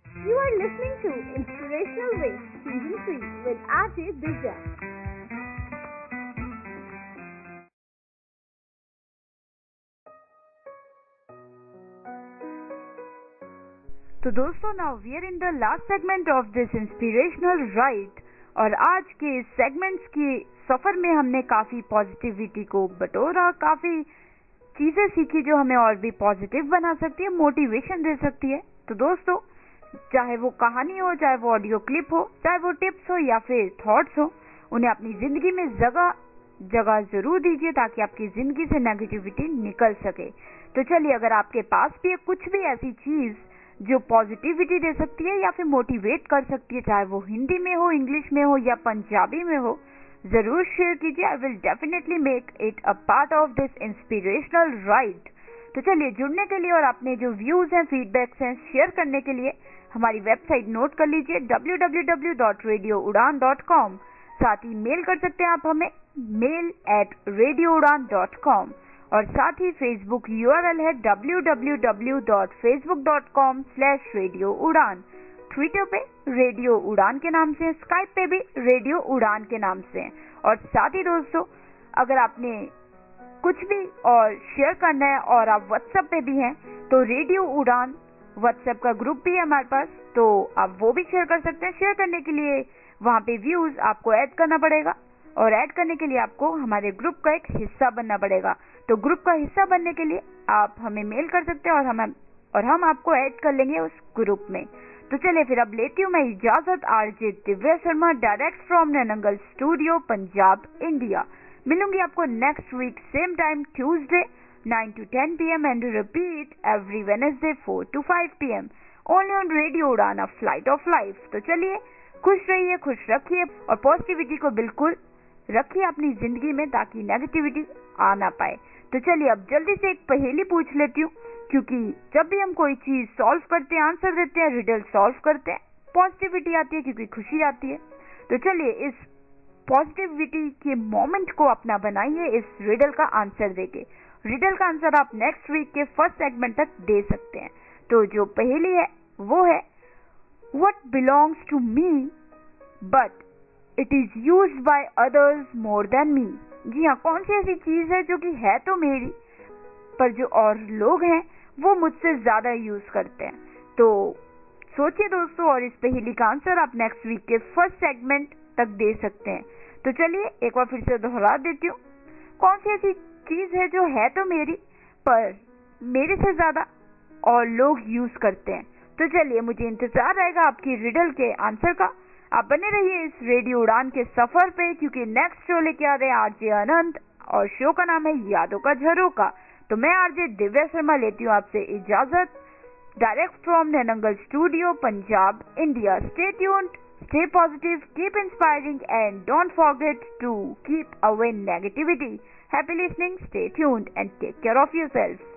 S4: You are listening to Inspirational Ways Season 3 with RJ Divya.
S1: तो दोस्तों, now we are in the last segment of this inspirational ride. और आज के सेगमेंट्स के सफर में हमने काफी पॉजिटिविटी को बटोरा, काफी चीजें सीखी जो हमें और भी पॉजिटिव बना सकती है, मोटिवेशन दे सकती है। तो दोस्तों, चाहे वो कहानी हो, चाहे वो ऑडियो क्लिप हो, चाहे वो टिप्स हो या फिर थॉट्स हो, उन्हें अपनी जिंदगी में जगह जरूर दीजिए ताकि आपकी जिंदगी से नेगेटिविटी निकल सके। तो चलिए, अगर आपके पास भी कुछ भी ऐसी चीज जो पॉजिटिविटी दे सकती है या फिर मोटिवेट कर सकती है, चाहे वो हिंदी में हो, इंग्लिश में हो या पंजाबी में हो, जरूर शेयर कीजिए। I will definitely make it a part of this inspirational ride. तो चलिए, जुड़ने के लिए और अपने जो व्यूज हैं, फीडबैक्स हैं, शेयर करने के लिए हमारी वेबसाइट नोट कर लीजिए www.radioudan.com। साथ ही मेल कर सकते हैं आप हमें mail@radioudan.com। और साथ ही फेसबुक URL है www.facebook.com/radioudan। ट्विटर पे रेडियो उड़ान के नाम से, स्काइप पे भी रेडियो उड़ान के नाम से। और साथ ही दोस्तों, अगर आपने कुछ भी और शेयर करना है और आप व्हाट्सएप पे भी हैं तो रेडियो उड़ान व्हाट्सएप का ग्रुप भी है हमारे पास, तो आप वो भी शेयर कर सकते हैं। शेयर करने के लिए वहाँ पे व्यूज आपको ऐड करना पड़ेगा और ऐड करने के लिए आपको हमारे ग्रुप का एक हिस्सा बनना पड़ेगा। तो ग्रुप का हिस्सा बनने के लिए आप हमें मेल कर सकते हैं और हम आपको ऐड कर लेंगे उस ग्रुप में। तो चलिए फिर अब लेती हूँ मैं इजाजत, RJ Divya Sharma, direct from Nainangal studio, Punjab, India. मिलूंगी आपको next week same time Tuesday 9 to 10 p.m. and repeat every Wednesday 4 to 5 p.m. only on Radio Udaan, a flight of life। तो चलिए खुश रहिए, खुश रखिए और पॉजिटिविटी को बिल्कुल रखिए अपनी जिंदगी में ताकि नेगेटिविटी आ ना पाए। तो चलिए अब जल्दी से एक पहेली पूछ लेती हूँ, क्योंकि जब भी हम कोई चीज सॉल्व करते हैं, आंसर देते हैं, रिडल सॉल्व करते हैं, पॉजिटिविटी आती है क्योंकि खुशी आती है। तो चलिए इस पॉजिटिविटी के मोमेंट को अपना बनाइए इस रिडल का आंसर देके। रिडल का आंसर आप नेक्स्ट वीक के फर्स्ट सेगमेंट तक दे सकते हैं। तो जो पहेली है वो है what belongs to me but it is used by others more than me. जी हाँ, कौन सी ऐसी चीज है जो कि है तो मेरी पर जो और लोग हैं वो मुझसे ज्यादा यूज करते हैं। तो सोचिए दोस्तों, और इस पहेली का आंसर आप नेक्स्ट वीक के फर्स्ट सेगमेंट तक दे सकते हैं। तो चलिए एक बार फिर से दोहरा देती हूँ, कौन सी ऐसी चीज है जो है तो मेरी पर मेरे से ज्यादा और लोग यूज करते हैं। तो चलिए मुझे इंतजार रहेगा आपकी रिडल के आंसर का। आप बने रहिए इस रेडियो उड़ान के सफर पे, क्योंकि नेक्स्ट शो लेके आ रहे हैं आरजे अनंत और शो का नाम है यादों का झरोका। तो मैं आरजे दिव्या शर्मा लेती हूँ आपसे इजाजत, direct from Nainangal studio, Punjab, India. Stay tuned, stay positive, keep inspiring, and don't forget to keep away negativity. Happy listening, stay tuned, and take care of yourself.